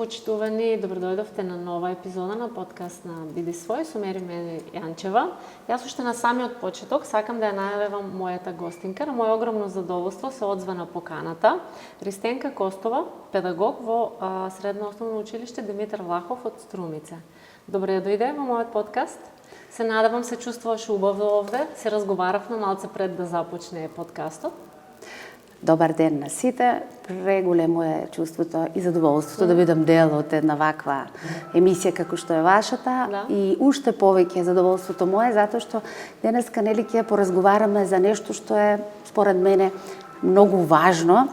почитувани, добродојдовте на нова епизода на подкаст на Биди свој со мене Јанчева. Јас уште на самиот почеток сакам да ја најавам мојата гостинка. На моје огромно задоволство се одзва на поканата Ристенка Костова, педагог во Средно основно училиште Димитар Влахов од Струмице. Добре ја дојде во мојот подкаст. Се надевам се чувствуваш убаво овде. Се разговаравме малце пред да започне подкастот. Добар ден на сите. Преголемо е чувството и задоволството да бидам дел од една ваква емисија како што е вашата. И уште повеќе задоволството мое затоа што денеска нели ќе поразговараме за нешто што е според мене многу важно.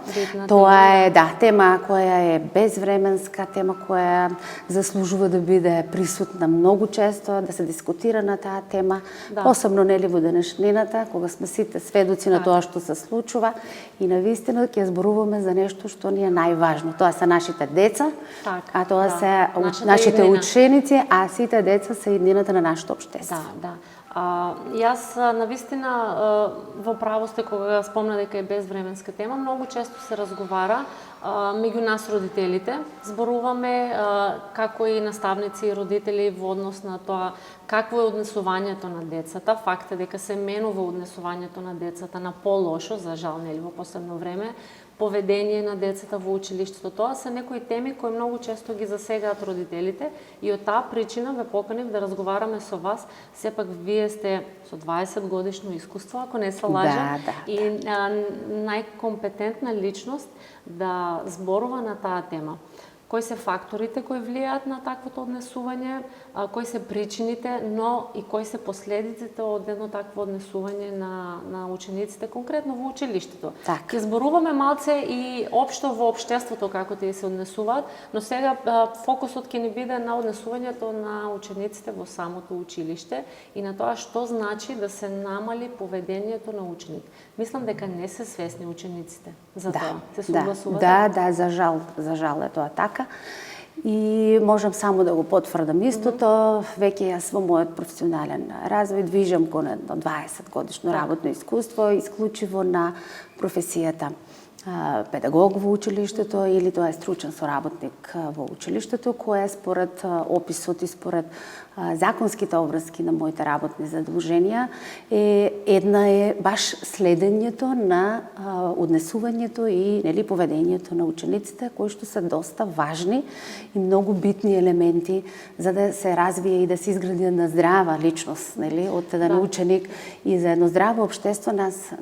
Тоа е тема која е безвременска, тема која заслужува да биде присутна многу често, да се дискутира на таа тема, посебно нели во денешнината, кога сме сите сведоци на тоа што се случува и навистина ќе зборуваме за нешто што ни е најважно. Тоа се нашите деца, а тоа се нашите ученици, а сите деца се иднината на нашето општество. Јас навистина во право сте кога спомна дека е безвременска тема, многу често се разговара меѓу нас родителите. Зборуваме како и наставници и родители во однос на тоа какво е однесувањето на децата. Факт е дека се менува однесувањето на децата на полошо, за жал нели во последно време, поведение на децата во училиштето. Тоа се некои теми кои многу често ги засегаат родителите и од таа причина ве поканив да разговараме со вас. Сепак вие сте со 20 годишно искуство, ако не се лажам, и најкомпетентна личност да зборува на таа тема. Кои се факторите кои влијаат на таквото однесување, кои се причините, но и кои се последиците од едно такво однесување на учениците, конкретно во училиштето. Ќе зборуваме малце и општо во општеството како тие се однесуваат, но сега фокусот ќе ни биде на однесувањето на учениците во самото училиште и на тоа што значи да се намали поведението на ученик. Мислам дека не се свесни учениците за тоа. Се согласувате? За жал е тоа така. И можам само да го потврдам истото. Веќе јас во мојот професионален развој движам кон едно 20 годишно работно искуство, исклучиво на професијата педагог во училиштето или тоа е стручен соработник во училиштето, која според описот и според законските обврски на моите работни задолженија една е баш следењето на однесувањето и нели поведението на учениците, кои што се доста важни и многу битни елементи за да се развие и да се изгради една здрава личност, нели, од еден ученик и за едно здраво општество нас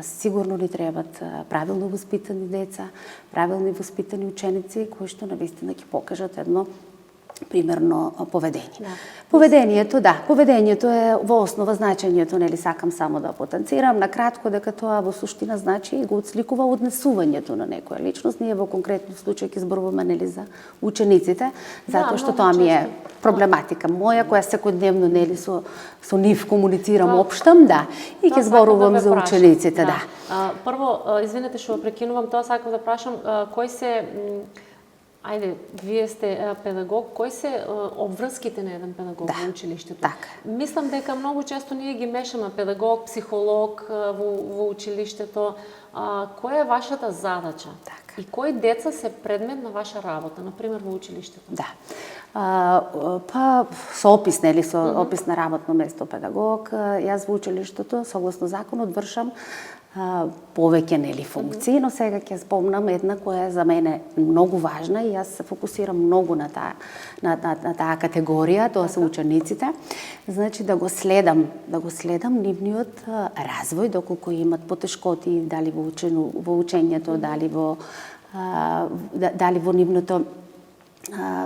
сигурно ни требат правилно воспитани деца, правилно воспитани ученици кои што навистина ќе покажат едно примерно поведение. Поведението е во основа значењето, нели сакам само да потенцирам на кратко дека тоа во суштина значи и го отсликува однесувањето на некоја личност. Ние во конкретно случај ќе зборуваме нели за учениците, затоа што тоа ми е проблематика моја која секојдневно нели со нив комуницирам, општам, и ќе зборувам за учениците, Прво, извинете што ве прекинувам, тоа сакам да прашам, кои се вие сте педагог, кои се обврските на еден педагог во училиштето? Мислам дека многу често ние ги мешаме педагог, психолог во училиштето. Која е вашата задача? И кои деца се предмет на ваша работа, например во училиштето? Со опис, нели, со опис на работно место педагог, јас во училиштето, согласно законот, вршам повеќе нели функции, но сега ќе спомнам една која е за мене многу важна и јас се фокусирам многу на таа категорија, тоа се учениците. Значи да го следам нивниот развој, доколку имат потешкоти, дали во учењето, дали во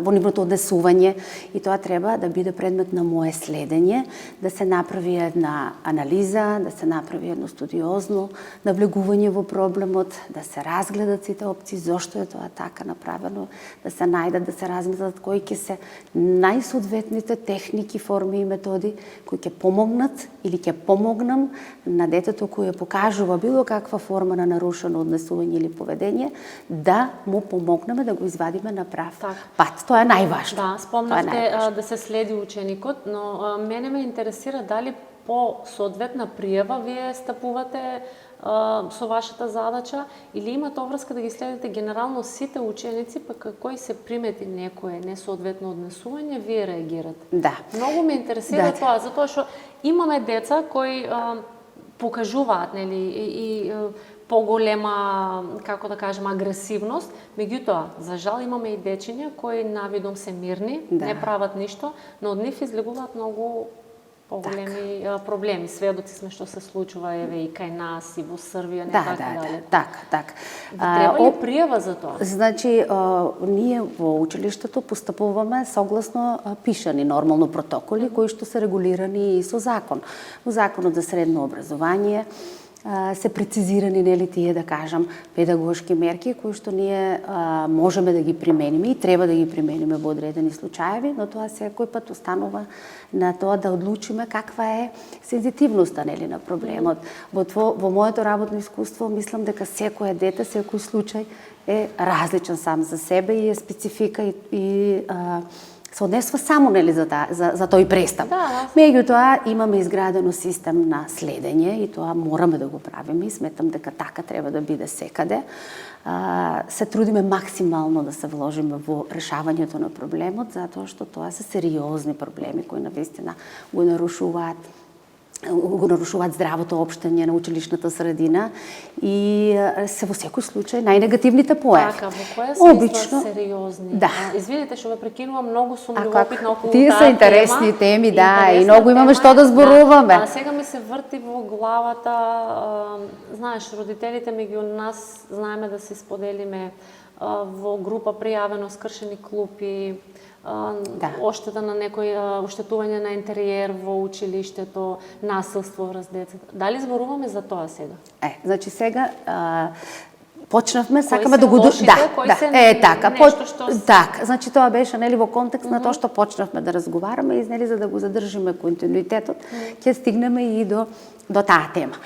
нивното однесување, и тоа треба да биде предмет на мое следење, да се направи една анализа, да се направи едно студиозно навлегување во проблемот, да се разгледат сите опции, зошто е тоа така направено, да се најдат, да се размислат кои ќе се најсоодветните техники, форми и методи кои ќе помогнат или ќе помогнам на детето кој покажува било каква форма на нарушено однесување или поведение, да му помогнеме да го извадиме на прав пат. Тоа е најважно. Спомнавте да се следи ученикот, но мене ме интересира дали по соодветна пријава вие стапувате со вашата задача, или има тоа врска да ги следите генерално сите ученици, пак кои се примети некое несоодветно однесување, вие реагирате? Да. Многу ме интересира Да. тоа, затоа што имаме деца кои покажуваат, нели, и поголема, како да кажем, агресивност, меѓутоа, за жал имаме и дечиња кои навидом се мирни, Да. не прават ништо, но од нив излегуваат многу поголеми проблеми. Сведоци сме што се случува еве и кај нас и во Србија, не така дале. Так. Треба ли пријава за тоа? Значи, ние во училиштето постапуваме согласно пишани нормално протоколи кои што се регулирани и со закон. Во Законот за средно образование се прецизирани, нели, тие, да кажам, педагошки мерки кои што ние можеме да ги примениме и треба да ги примениме во одредени случаеви, но тоа секој пат останува на тоа да одлучиме каква е сензитивноста, нели, на проблемот. Во моето работно искуство мислам дека секое дете, секој случај е различен сам за себе и е специфика и се однесува само, нели, за тој престап. Да. Меѓутоа имаме изградено систем на следење и тоа мораме да го правиме и сметам дека така треба да биде секаде. Се трудиме максимално да се вложиме во решавањето на проблемот, затоа што тоа се сериозни проблеми кои навистина го нарушуваат здравото општење на училишната средина и се во секој случај најнегативните појави. Така, во која смисла сериозни? Да. Извинете што ве прекинувам, многу сум љубопитна околу тие таа се интересни тема. теми, да, и Интересна многу имаме тема што да зборуваме. Да. Сега ми се врти во главата, знаеш, родителите меѓу нас знаеме да се споделиме во група пријавено скршени клупи, оштета на некој, оштетување на интериер во училиштето, насилство врз децата. Дали зборуваме за тоа сега? Значи сега почнавме, Кои сакаме се да го лошите, кои се така, нешто што така, значи тоа беше, нели, во контекст на тоа што почнавме да разговараме и, нели, за да го задржиме континуитетот, ќе стигнеме и до таа тема.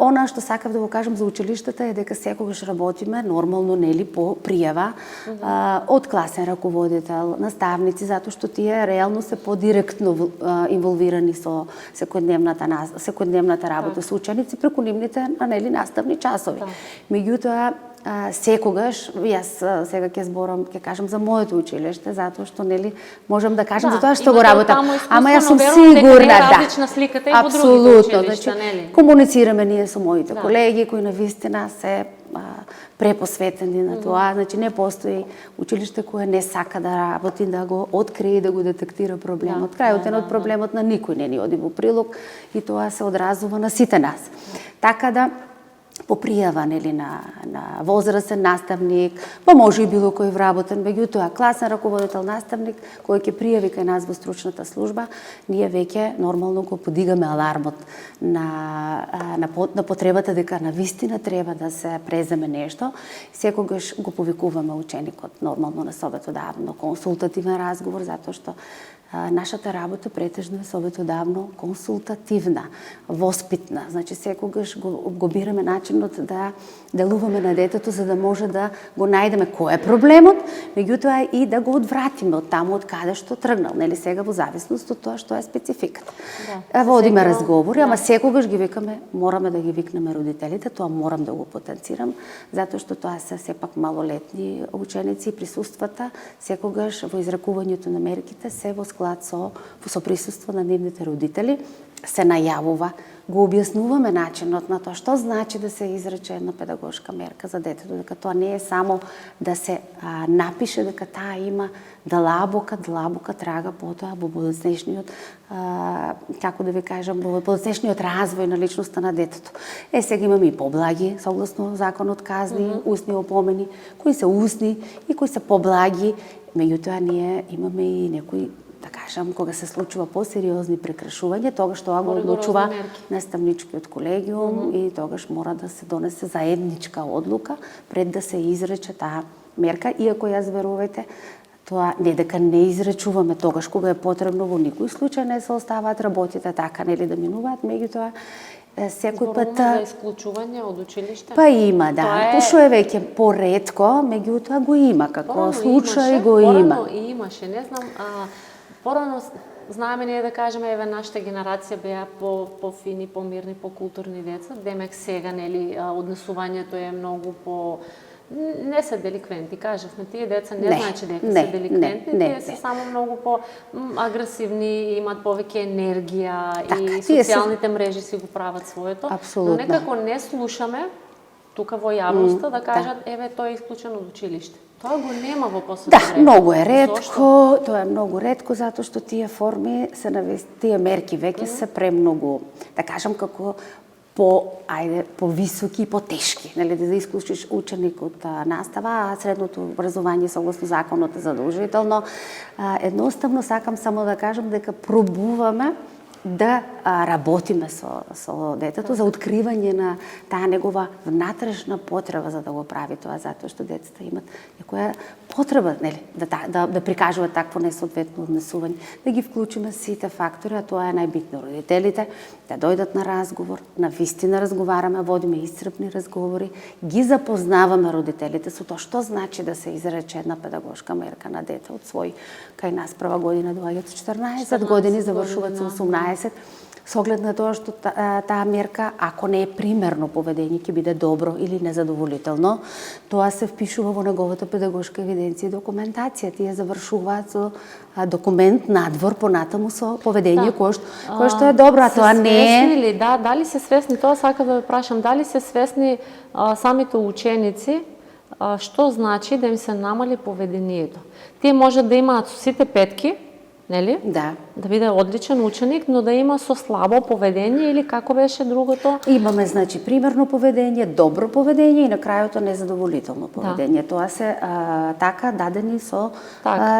Она што сакав да го кажам за училиштата е дека секогаш работиме нормално, нели, по пријава од класен раководител, наставници, затоа што тие реално се подиректно инволвирани со секојдневната работа со ученици преку нивните, нели, наставни часови. Меѓутоа, секогаш, јас сега ќе кажам за моето училиште, затоа што, нели, можам да кажам за тоа што го работам. Ама јас сум сигурна, различна сликата и во другите училишта, нели? Комуницираме ние со моите колеги кои навистина се препосветени на тоа, значи не постои училиште кое не сака да работи, да го открие и да го детектира проблемот. Крајот од проблемот на никој не ни оди во прилог и тоа се одразува на сите нас. Така да по пријава, нели, на возрастен наставник, па може и било кој вработен, меѓутоа класен раководител, наставник кој ќе пријави кај нас во стручната служба, ние веќе нормално го подигаме алармот на потребата дека навистина треба да се преземе нешто. Секогаш го повикуваме ученикот нормално на советодавно консултативен разговор, затоа што нашата работа претежно е советодавно консултативна, воспитна. Значи секогаш го бираме начинот да делуваме на детето за да може да го најдеме кој е проблемот, меѓутоа и да го одвратиме од таму од каде што тргнал, нели, сега во зависност од тоа што е спецификата. Водиме разговори, ама секогаш ги викаме, мораме да ги викнеме родителите, тоа морам да го потенцирам, затоа што тоа се сепак малолетни ученици и присуствата секогаш во изракувањето на мерките се во склад со присуство на нивните родители, се најавува, го објаснуваме начинот на тоа што значи да се изрече една педагошка мерка за детето, дека тоа не е само да се напише, дека таа има длабока трага потоа во подоцнешниот, како да ви кажам, во подоцнешниот развој на личноста на детето. Сега имаме и поблаги, согласно законот, казни, усни опомени, кои се усни и кои се поблаги, меѓутоа ние имаме и некои, да кажам, кога се случува посериозни прекршувања, тогаш тоа го одлучува наставничкиот колегиум и тогаш мора да се донесе заедничка одлука пред да се изрече таа мерка, иако јас, верувајте, тоа не дека не изречуваме тогаш кога е потребно, во никој случај не се оставаат работите така, нели, да минуваат, меѓутоа секој пат за исклучување од училиште. Па има, да. Пошто е веќе поретко, меѓутоа го има како случај, го има. Порано имаше, не знам, порано знаеме ние да кажеме, еве нашата генерација беа по-фини, по-мирни, по-културни деца, демек сега, нели, однесувањето е многу по... Не се деликвенти, кажавме, тие деца не значи дека се деликвенти, тие се само многу по-агресивни, имат повеќе енергија и социјалните мрежи си го прават своето. Апсолутно. Но некако не слушаме тука во јавноста да кажат, еве, тој е исклучен од училиште. Тоа го нема во последно време. Да, многу е ретко, тоа е многу ретко, затоа што тие форми се тие мерки веќе се премногу, да кажам, како по-високи и по-тешки, нели, да исклучиш ученик од настава, а средното образование согласно законот е задолжително. Едноставно сакам само да кажам дека пробуваме да работиме со детето за откривање на таа негова внатрешна потреба за да го прави тоа, затоа што децата имат некоја потреба, нели, да прикажуваат такво несоодветно однесување, да ги вклучиме сите фактори, а тоа е најбитно. Родителите да дојдат на разговор, на вистина разговараме, водиме исцрпни разговори, ги запознаваме родителите со тоа што значи да се изрече една педагошка мерка на дете од свој, кај нас прва година доаѓаат 14 години, завршуваат со 18, со оглед на тоа што таа мерка, ако не е примерно поведение, ќе биде добро или незадоволително, тоа се впишува во неговата педагошка евиденција и документација. Тие завршуваат со документ надвор понатаму со поведение кое што е добро, а тоа не е... Дали се свесни, тоа сакам да ве прашам, дали се свесни самите ученици што значи да им се намали поведението? Тие можат да имаат со сите петки, нели? Да. Да биде одличен ученик, но да има со слабо поведение или како беше другото? Имаме, значи, примерно поведение, добро поведение и на крајото незадоволително поведение. Тоа се така дадени со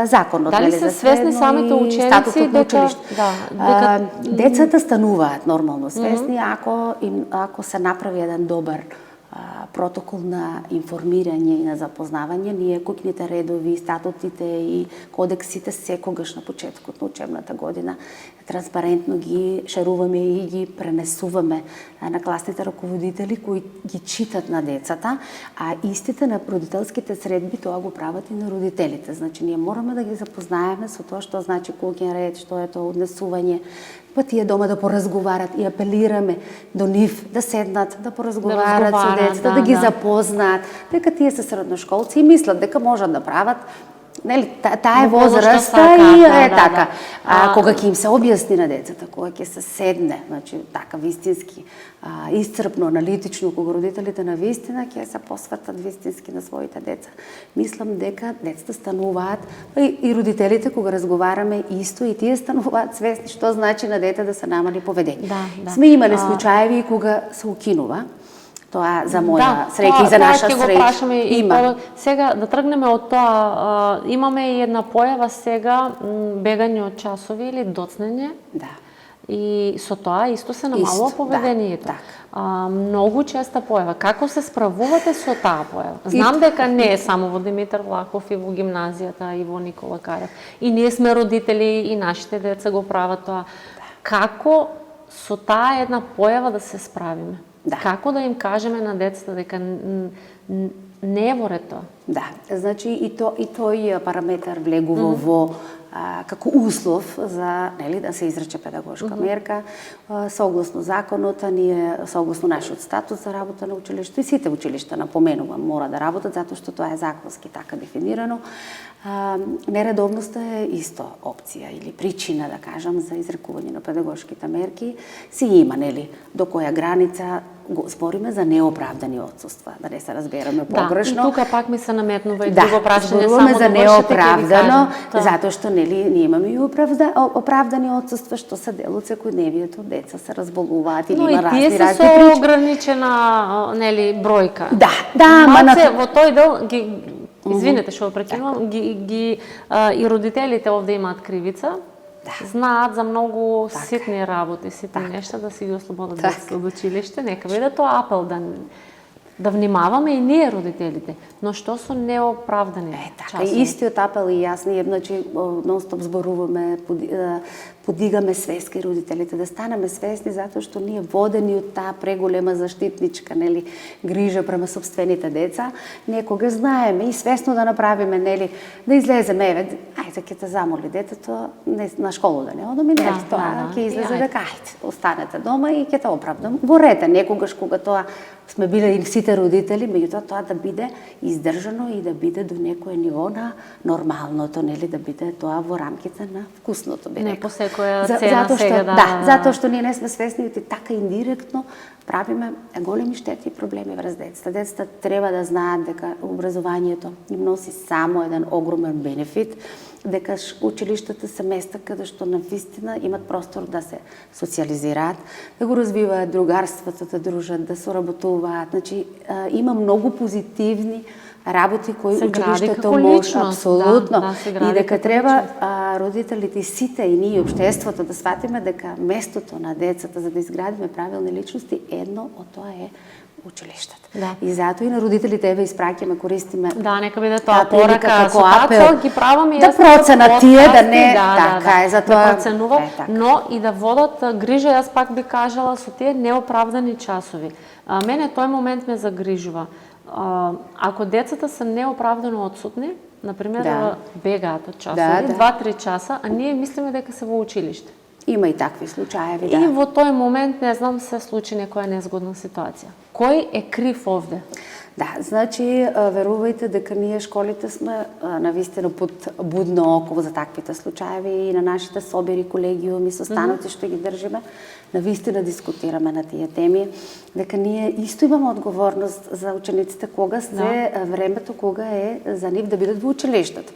законот. Дали се свесни самите ученици дека децата стануваат нормално свесни ако се направи еден добар протокол на информирање и на запознавање, ние куќните редови, статутите и кодексите секогаш на почетокот на учебната година транспарентно ги шеруваме и ги пренесуваме на класните раководители кои ги читат на децата, а истите на родителските средби тоа го прават и на родителите. Значи ние мораме да ги запознаеме со тоа што значи куќен ред, што е тоа однесување, па тие дома да поразговарат и апелираме до нив да седнат, да поразговарат со децата, да ги запознаат, дека тие се средношколци и мислат дека можат да прават, нели, таа е возраста и е така. Кога ќе им се објасни на децата, кога ќе се седне, значи така вистински, исцрпно, аналитично, кога родителите на вистина ќе се посветат вистински на своите деца. Мислам дека децата стануваат, и родителите кога разговараме исто, и тие стануваат свесни што значи на дете да се намали поведение. Сме имале случаеви кога се укинува. Тоа за моја среќа и за наша среќа. Има. Сега да тргнеме од тоа, имаме и една појава сега, бегање од часови или доцнење. Да. И со тоа исто се намалува поведението. Многу честа појава. Како се справувате со таа појава? Знам дека не е само во Димитар Влахов и во гимназијата и во Никола Карев. И ние сме родители и нашите деца го прават тоа. Како со таа една појава да се справиме? Како да им кажеме на децата дека не е во ред тоа? Да, значи и тој параметар влегува во како услов за, нели, да се изрече педагошка мерка. Согласно законот, ние согласно нашиот статус за работа на училиште, и сите училишта, напоменувам, мора да работат затоа што тоа е законски така дефинирано. Нередовноста е исто опција или причина, да кажам, за изрекување на педагошките мерки. Си има, нели, до која граница збориме за неоправдани отсуства, да не се разбереме погрешно. Да, и тука пак ми се наметнува и друго прашање, само за неоправдано, затоа што, нели, ние имаме и оправдани отсуства, што се дел од секојдневието, деца се разболуваат или има разни причини. Но и тие се со ограничена, нели, бројка. Да, малце во тој дел ги извинете што прекинувам, и родителите овде имаат кривица. Знаат за многу ситни работи, ситни нешта, да си ги ослободат децата од училиште. Нека биде тоа апел да внимаваме и ние родителите, но што со неоправдани часови? Истиот апел и јас, ние, значи, нон-стоп зборуваме, подигаме свест кај родителите, да станеме свесни затоа што ние водени од таа преголема заштитничка, нели, грижа према собствените деца, некога знаеме и свесно да направиме, нели, да излеземе, ајде ќе те замоли детето на школу да не одам и нели, тоа ќе излезе дека ајде, останете дома и ќе те оправдам. Борете некогаш кога тоа сме биле и сите родители, меѓутоа тоа да биде издржано и да биде до некое ниво на нормалното, нели, да биде тоа во рамките на вкусното, би Не рекла. по секоја цена Затоа што, сега да, затоа што ние не сме свесни и така индиректно правиме големи штети и проблеми врз децата. Децата треба да знаат дека образованието им носи само еден огромен бенефит, дека училиштата се места каде што навистина имат простор да се социализираат, да го развиваат другарството, да дружат, да соработуваат. Значи, има многу позитивни работи кои училиштето може апсолутно и дека треба родителите и сите и ние општеството да сватиме дека местото на децата за да изградиме правилни личности едно од тоа е училиштата. Да. И затоа и на родителите еве испраќаме, користиме. Да, нека биде тоа порака како со таа апел, цел ги правиме да проценат тие да не така е, затоа да проценуват, така. но и да водат грижа, јас пак би кажала со тие неоправдани часови. Мене тој момент ме загрижува. Ако децата се неоправдано отсутни, например, бегаат од часови, 2-3 часа, а ние мислиме дека се во училиште. Има и такви случаеви, да. И во тој момент, не знам, се случи некоја незгодна ситуација. Кој е крив овде? Да, значи, верувајте дека ние школите сме навистина под будно око за таквите случаеви и на нашите собери, колегиуми, состаноци што ги држиме, навистина дискутираме на тие теми, дека ние исто имаме одговорност за учениците кога се времето кога е за нив да бидат во училиштето.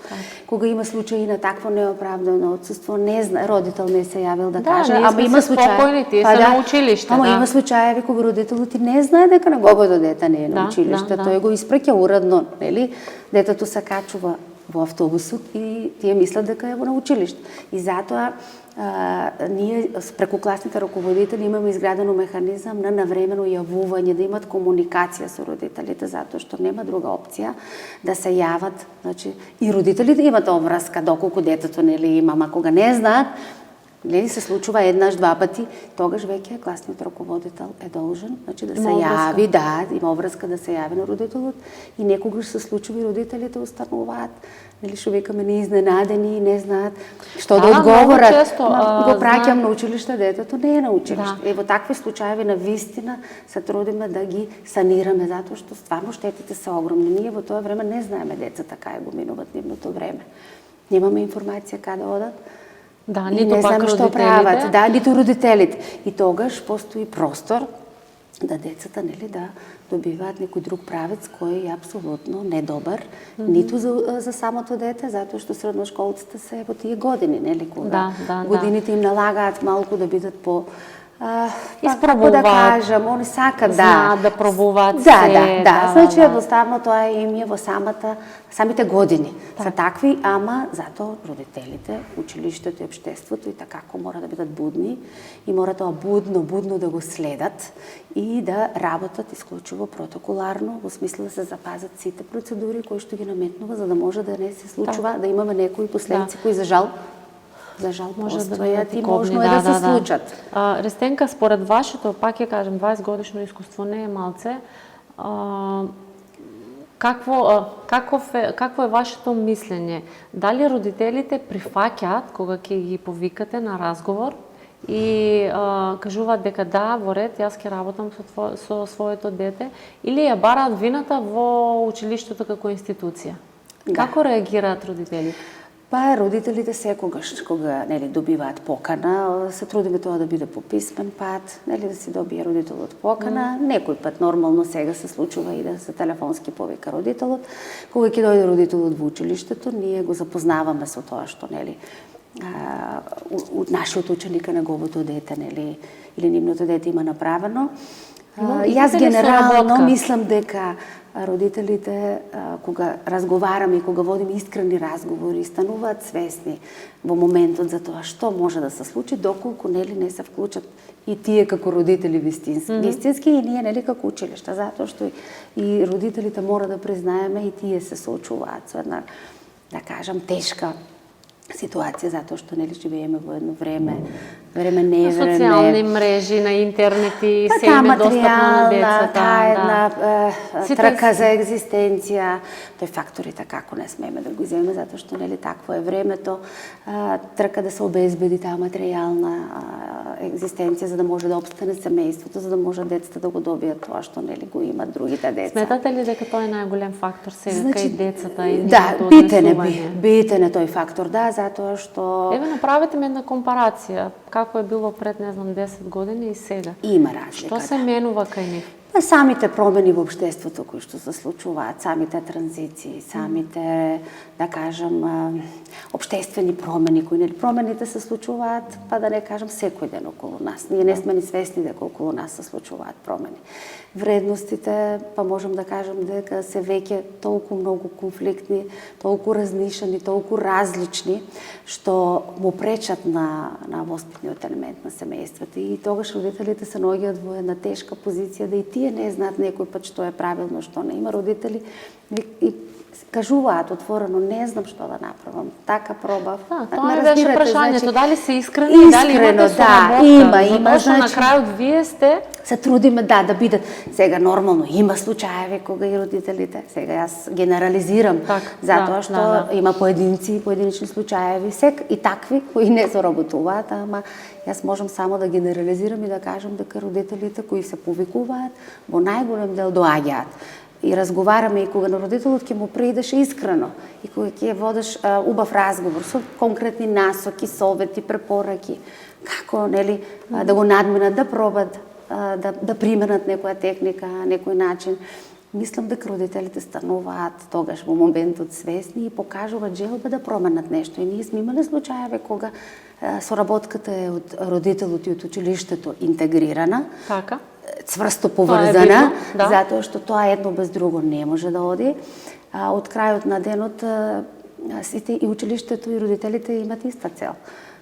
Кога има случаи на такво неоправдано отсуство, не зна, родител не се јавил да каже, ама има спокојни, тие се на училиште. Ама има случаеви кога родителот ти не знае дека неговото дете не е на училиште, тој го испраќа уредно, нели? Детето се качува во автобусот и тие мислат дека е во на училиште. И затоа ние преку класните раководители имаме изградено механизам на навремено јавување, да имат комуникација со родителите, затоа што нема друга опција да се јават, значи и родителите имат обврска доколку детето нели има, ама кога не знаат, нели се случува еднаш, два пати, тогаш веќе класниот раководител е должен, значи да се јави, да, има обврска да се јави на родителот и некогаш се случува и родителите устануваат, нели што викаме неизненадени и не знаат што да одговорат. Го праќам на училиште, детето не е на училиште. И во такви случаи навистина се трудиме да ги санираме, затоа што стварно штетите се огромни. Ние во тоа време не знаеме децата кај го минуваат нивното време. Немаме информација каде одат. Да, и ниту не пак знаме што прават, да, ниту родителите. И тогаш постои простор да децата, нели, да добиваат некој друг правец кој е апсолутно недобар, ниту за самото дете, затоа што средношколците се во тие години, нели, кога годините им налагаат малку да бидат по како да кажам, они сакат да пробуваат се. Да, значи едноставно тоа им е во самите години. Се такви, ама затоа родителите, училиштето и општеството и такако мора да бидат будни и мора тоа будно да го следат и да работат исклучиво протоколарно, во смисла да се запазат сите процедури кои што ги наметнува, за да може да не се случува да имаме некои последици кои за жал може да бидат и можно е да се случат. Рестенка, според вашето, пак ја кажем, 20 годишно искуство не е малце, какво е вашето мислење? Дали родителите прифаќаат кога ќе ги повикате на разговор и кажуваат дека да, во ред, јас ќе работам со своето дете, или ја бараат вината во училиштето како институција? Како реагираат родителите? Па родителите секогаш кога нели добиваат покана, се трудиме тоа да биде по писмен пат, нели да си добие родителот покана. Некој пат нормално сега се случува и да се телефонски повика родителот. Кога ќе дојде родителот во училиштето, ние го запознаваме со тоа што нели нашиот ученик, неговото дете, нели, или нивното дете има направено. Јас генерално мислам дека родителите, кога разговараме и кога водиме искрени разговори, стануваат свесни во моментот за тоа што може да се случи, доколку нели не се вклучат и тие како родители вистински и ние нели како училишта, затоа што и родителите мора да признаеме и тие се соочуваат со една, да кажам, тешка ситуација, затоа што нели живееме во едно време не е време. Социјални мрежи, на интернет и Па се им е достапно на материјална, децата. таа една Сите трка за екзистенција, тој факторите како не смееме да го земеме, затоа што нели такво е времето, трка да се обезбеди таа материјална екзистенција за да може да опстане семејството, за да може децата да го добијат тоа што нели го имат другите деца. Сметате ли дека тоа е најголем фактор сега кај децата и да, нивното битен однесување? е тој фактор, да, затоа што Еве, направете ми една компарација, како е било пред, не знам, 10 години и сега. има разлика. Што се менува кај нив? Па самите промени во општеството кои што се случуваат, самите транзиции, самите, да кажам, општествени промени, кои нели промените се случуваат, па да не кажам секој ден околу нас. Ние не сме ни свесни дека околу нас се случуваат промени. Вредностите, па можам да кажам дека се веќе толку многу конфликтни, толку разнишани, толку различни, што му пречат на воспитниот елемент на семејството. И тогаш родителите се наоѓаат во една тешка позиција да и тие не знаат некој пат што е правилно, што не. Има родители и кажуваат отворено, не знам што да направам. Така пробав. Да, тоа беше прашањето, дали се искрени и дали имате соработка. Има, значи на крајот вие сте се трудиме да бидат. Сега нормално има случаеви кога и родителите, сега јас генерализирам, затоа што има поединични случаеви, и такви кои не соработуваат, ама јас можам само да генерализирам и да кажам дека родителите кои се повикуваат во најголем дел доаѓаат. И разговараме и кога на родителот ќе му преидеш искрено и кога ќе водиш убав разговор со конкретни насоки, совети, препораки, како нели да го надминат, да пробат да применат некоја техника, некој начин. Мислам дека родителите стануваат тогаш во моментот свесни и покажуваат желба да променат нешто. И ние сме имали случаеви кога соработката е од родителот и од училиштето интегрирана. Така. Цврсто поврзана, затоа што тоа едно без друго не може да оди. Од крајот на денот сите и училиштето и родителите имат иста цел.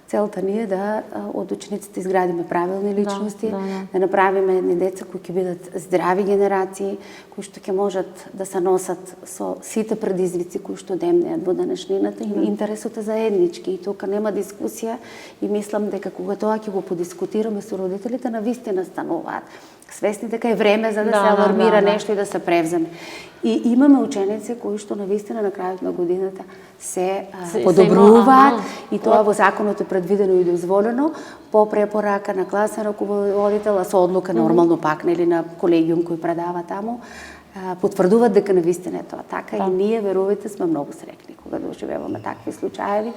Целта ни е да од учениците изградиме правилни личности, да направиме едни деца кои ќе бидат здрави генерации, кои што ќе можат да се носат со сите предизвици кои што демнеат во денешнината. И интересот е заеднички и тука нема дискусија и мислам дека кога тоа ќе го подискутираме со родителите, навистина стануваат свесни дека е време за да се алармира нешто и да се превземе. И имаме ученици кои што навистина на крајот на годината се подобруваат и тоа во законот е предвидено и дозволено по препорака на класен раководител, а со одлука нормално пак нели на колегиум кој предава таму, потврдуваат дека навистина е тоа така и ние, верувате, сме многу среќни кога доживеваме такви случаи.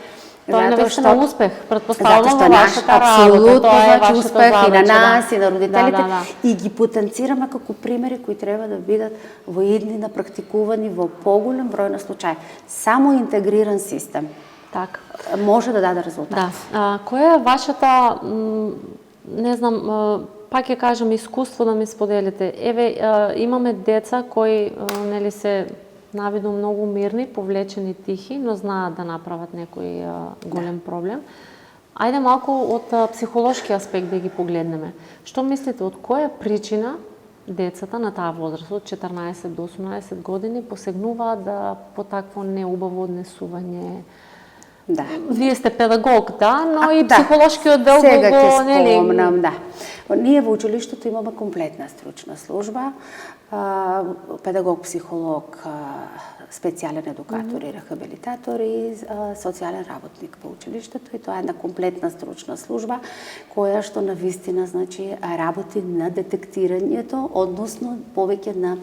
Тоа е навистина успех, претпоставувам во вашата работа. Апсолутно, значи успех и на нас, и на родителите. И ги потенцираме како примери кои треба да бидат во иднина практикувани во поголем број на случаи. Само интегриран систем може да даде резултат. Да. Која е вашата, не знам, пак ќе кажам, искуство да ми споделите? Еве, имаме деца кои нели се навидно многу мирни, повлечени, тихи, но знаат да направат некој голем проблем. Ајде малку од психолошки аспект да ги погледнеме. Што мислите, од која причина децата на таа возраст, од 14 до 18 години, посегнуваат по такво неубаво однесување? Да. Вие сте педагог, но и психолошкиот дел го сега ќе спомнам, Ние во училиштето имаме комплетна стручна служба, педагог, психолог, специјален едукатор и рехабилитатор и социјален работник во училиштето, и тоа е една комплетна стручна служба која што навистина работи на детектирањето, односно повеќе на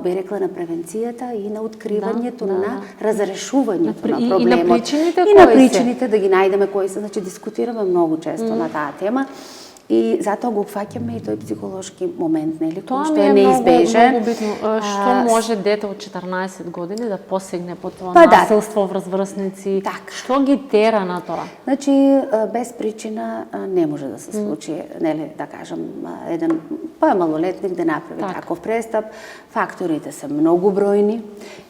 би рекла на превенцијата и на откривањето на разрешувањето на проблемот. И на причините да ги најдеме кои се, дискутираме многу често на таа тема. И затоа го фаќаме и тој психолошки момент, нели, кој што е неизбежен. Многу битно. Што може дете од 14 години да посегне по тоа насилство врз врсници? Што ги тера на тоа? Значи, без причина не може да се случи, нели, да кажам, еден малолетник да направи таков престап. Факторите се многу бројни.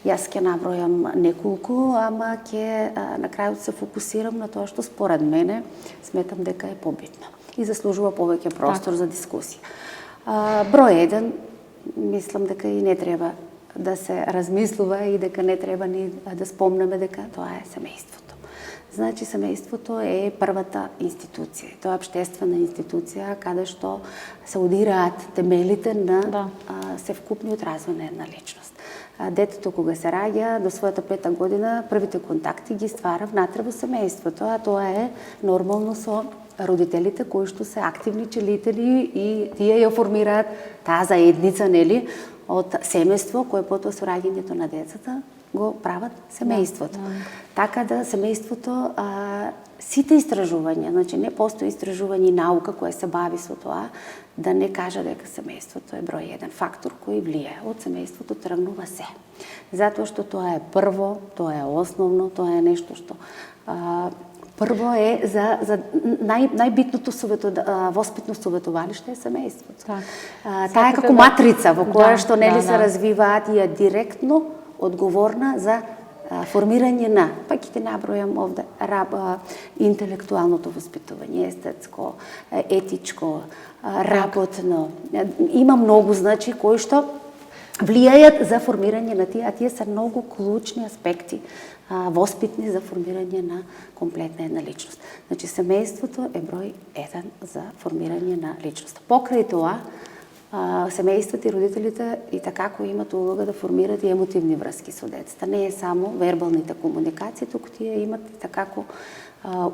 Јас ќе набројам неколку, ама ќе на крајот се фокусирам на тоа што според мене сметам дека е побитно и заслужува повеќе простор за дискусија. Број 1, мислам дека и не треба да се размислува и дека не треба ни да спомнеме дека тоа е семејството. Значи семейството е првата институција. Тоа е обществена институција каде што се удираат темелите на севкупниот развој на една личност. Детето кога се раѓа до својата 5-та година, првите контакти ги ствара внатре во семејството, а тоа е нормално со родителите кои што се активни челители и тие ја формираат таа заедница, нели, од семејство кое потоа со раѓањето на децата го прават семејството. Така да семејството, сите истражувања, значи не постои истражување и наука која се бави со тоа, да не кажа дека семејството е број еден фактор кој влијае. Од семејството тргнува се. Затоа што тоа е прво, тоа е основно, тоа е нешто што прво е за најбитното воспитно советувалиште е семејството. Таа е како матрица во која што нели се развиваат и е директно одговорна за формирање на, па ќе ти набројам овде, интелектуалното воспитување, естетско, етичко, работно. Има многу, значи, кои што влијаат за формирање на тие, а тие се многу клучни аспекти воспитни за формирање на комплетна една личност. Значи, семејството е број еден за формирање на личност. Покрај тоа, семејството и родителите и така кои имат улога да формират и емотивни врски со децата. Не е само вербалните комуникации, туку тие имат и такако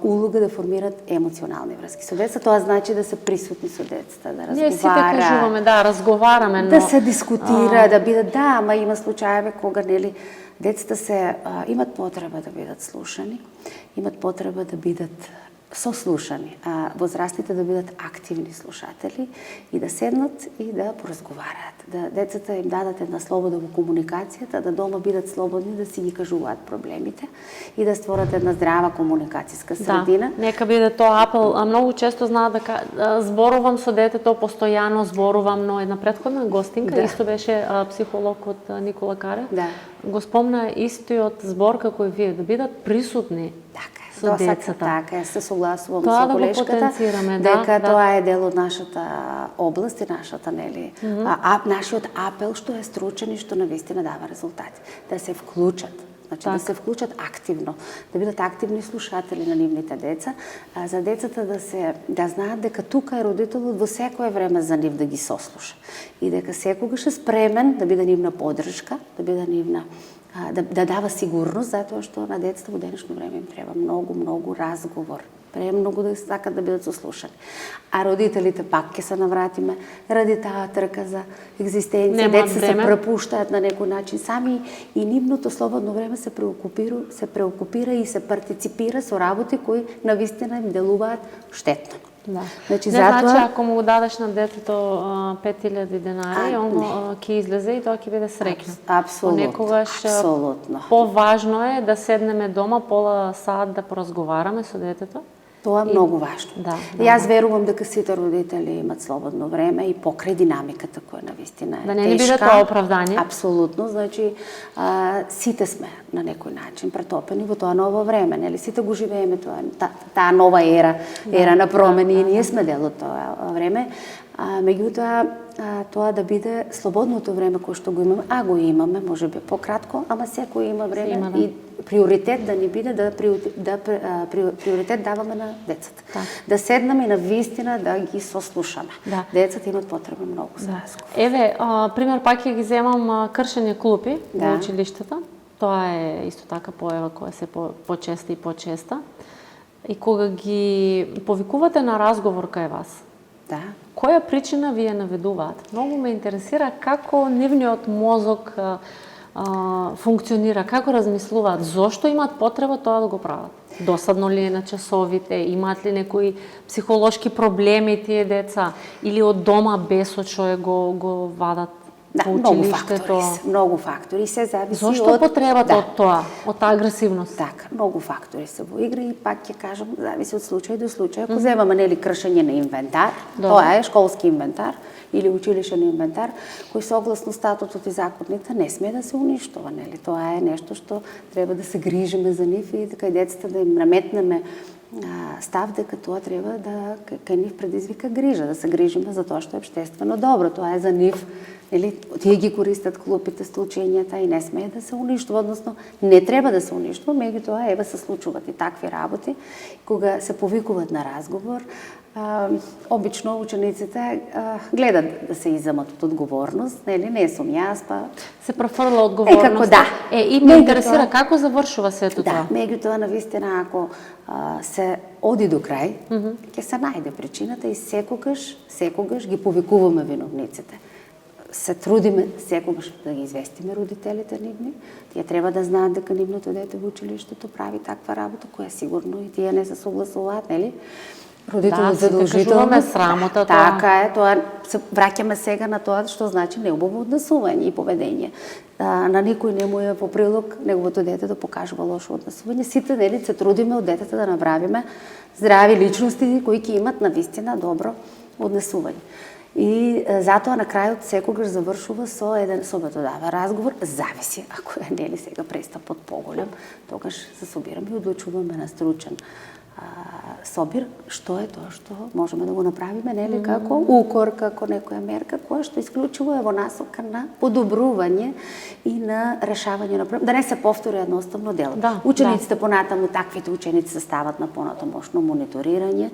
улога да формират емоционални врски со децата. Тоа значи да се присутни со децата, да разговара. Ние сите кажуваме, разговараме, но да се дискутира, да бидат, ама има случаи кога нели децата имат потреба да бидат слушани, имат потреба да бидат сослушани, а возрастните да бидат активни слушатели и да седнат и да поразговараат. Да децата им дадат една слобода во комуникацијата, да дома бидат слободни да си ги кажуваат проблемите и да створат една здрава комуникацијска средина. Да, нека биде тоа апел. Многу често знаат да зборувам со детето, постојано зборувам, но една претходна гостинка исто беше психолог од Никола Карев. Го спомна истиот збор како и вие, да бидат присутни. Со децата. Така, се согласувам со колешката, дека тоа е дел од нашата област и нашата, нели, нашиот апел што е стручен и што навистина дава резултати. Да се вклучат, значи да се вклучат активно, да бидат активни слушатели на нивните деца, за децата да знаат дека тука е родителот во секое време за нив да ги сослуша и дека секогаш е спремен да биде нивна поддршка, да биде нивна да дава сигурност, затоа што на децата во денешно време им треба многу разговор. Премногу да сакат да бидат сослушани. А родителите пак ќе се навратиме ради таа трка за екзистенција. Децата се препуштаат на некој начин сами и нивното слободно време се преокупира и се партиципира со работи кои навистина им делуваат штетно. Значи, ако му дадеш на детето 5000 денари, он ќе излезе и тоа ќе биде среќно. Апсолутно. Поважно е да седнеме дома пола сат да поразговараме со детето. Тоа е многу важно. Јас верувам дека сите родители имат слободно време и покрај динамиката која навистина е тешка. Да не биде тоа оправдање? Апсолутно, значи сите сме на некој начин претопени во тоа ново време, нели сите го живееме таа нова ера на промени и ние сме дел од тоа време. Меѓутоа, тоа да биде слободното време кое што го имаме, го имаме, можеби пократко, ама секој има време и приоритет да ни биде приоритет даваме на децата. Да седнаме и на вистина да ги сослушаме. Децата имат потреба многу за разговор. Еве, пример пак ќе ги земам кршење клупи во училиштата. Тоа е исто така појава која се почеста и почеста. И кога ги повикувате на разговор кај вас, која причина вие наведуваат? Многу ме интересира како нивниот мозок функционира, како размислуваат, зошто имаат потреба тоа да го прават? Досадно ли е на часовите, имаат ли некои психолошки проблеми тие деца или од дома бесочое го вадат во училиштето? Многу фактори се зависи зошто потребата од тоа, од таа агресивност? Така, многу фактори се во игра и пак ќе кажам, зависи од случај до случај. Ако земаме нели кршење на инвентар, тоа е школски инвентар или училишен инвентар, кој согласно статутот и законите не сме да се уништува, нели? Тоа е нешто што треба да се грижиме за нив и дека и децата да им наметнеме став дека тоа треба да кај нив предизвика грижа, да се грижиме за тоа што е општествено добро. Тоа е за нив, нели, тие ги користат клупите, столчењата и не смее да се уништува, односно не треба да се уништува, меѓутоа еве се случуваат и такви работи кога се повикуваат на разговор. Обично учениците гледат да се изземат од одговорност, нели, не сум јас, па се префрла одговорноста. Како да. И ме интересира како завршува сето да, тоа. меѓутоа навистина ако се оди до крај, ќе се најде причината и секогаш ги повикуваме виновниците. Се трудиме секогаш да ги известиме родителите нивни. Тие треба да знаат дека нивното дете во училиштето прави таква работа, која сигурно и тие не се согласуваат, нели? Родителот задолжително срамота, така е, тоа се враќаме сега на тоа што значи неубаво однесување и поведение. На никој не му е во прилог неговото дете да покажува лошо однесување. Сите, нели, се трудиме од детето да направиме здрави личности кои ќе имат навистина добро однесување. И затоа на крајот секогаш завршува со еден советодавен разговор, зависи ако е, нели, сега пристапот поголем, тогаш се собираме и одлучуваме на стручен собир што е тоа што можеме да го направиме, нели, како укор, како некоја мерка која што исклучиво е во насока на подобрување и на решавање на проблем, да не се повтори едноставно дело. Учениците понатаму, таквите ученици се стават на понатамошно мониторирање,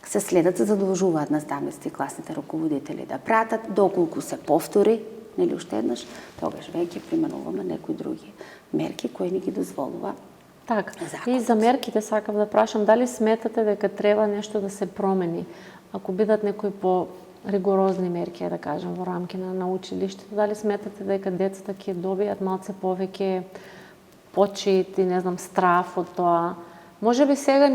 се следат, се задолжуваат наставниците и класните руководители да пратат, доколку се повтори, нели, уште еднаш, тогаш веќе применуваме некои други мерки кои ни ги дозволува. Така. И за мерките сакам да прашам, дали сметате дека треба нешто да се промени? Ако бидат некои по-ригорозни мерки, да кажем, во рамки на училиштето, дали сметате дека децата ќе добијат малце повеќе почит и, не знам, страф од тоа? Може би сега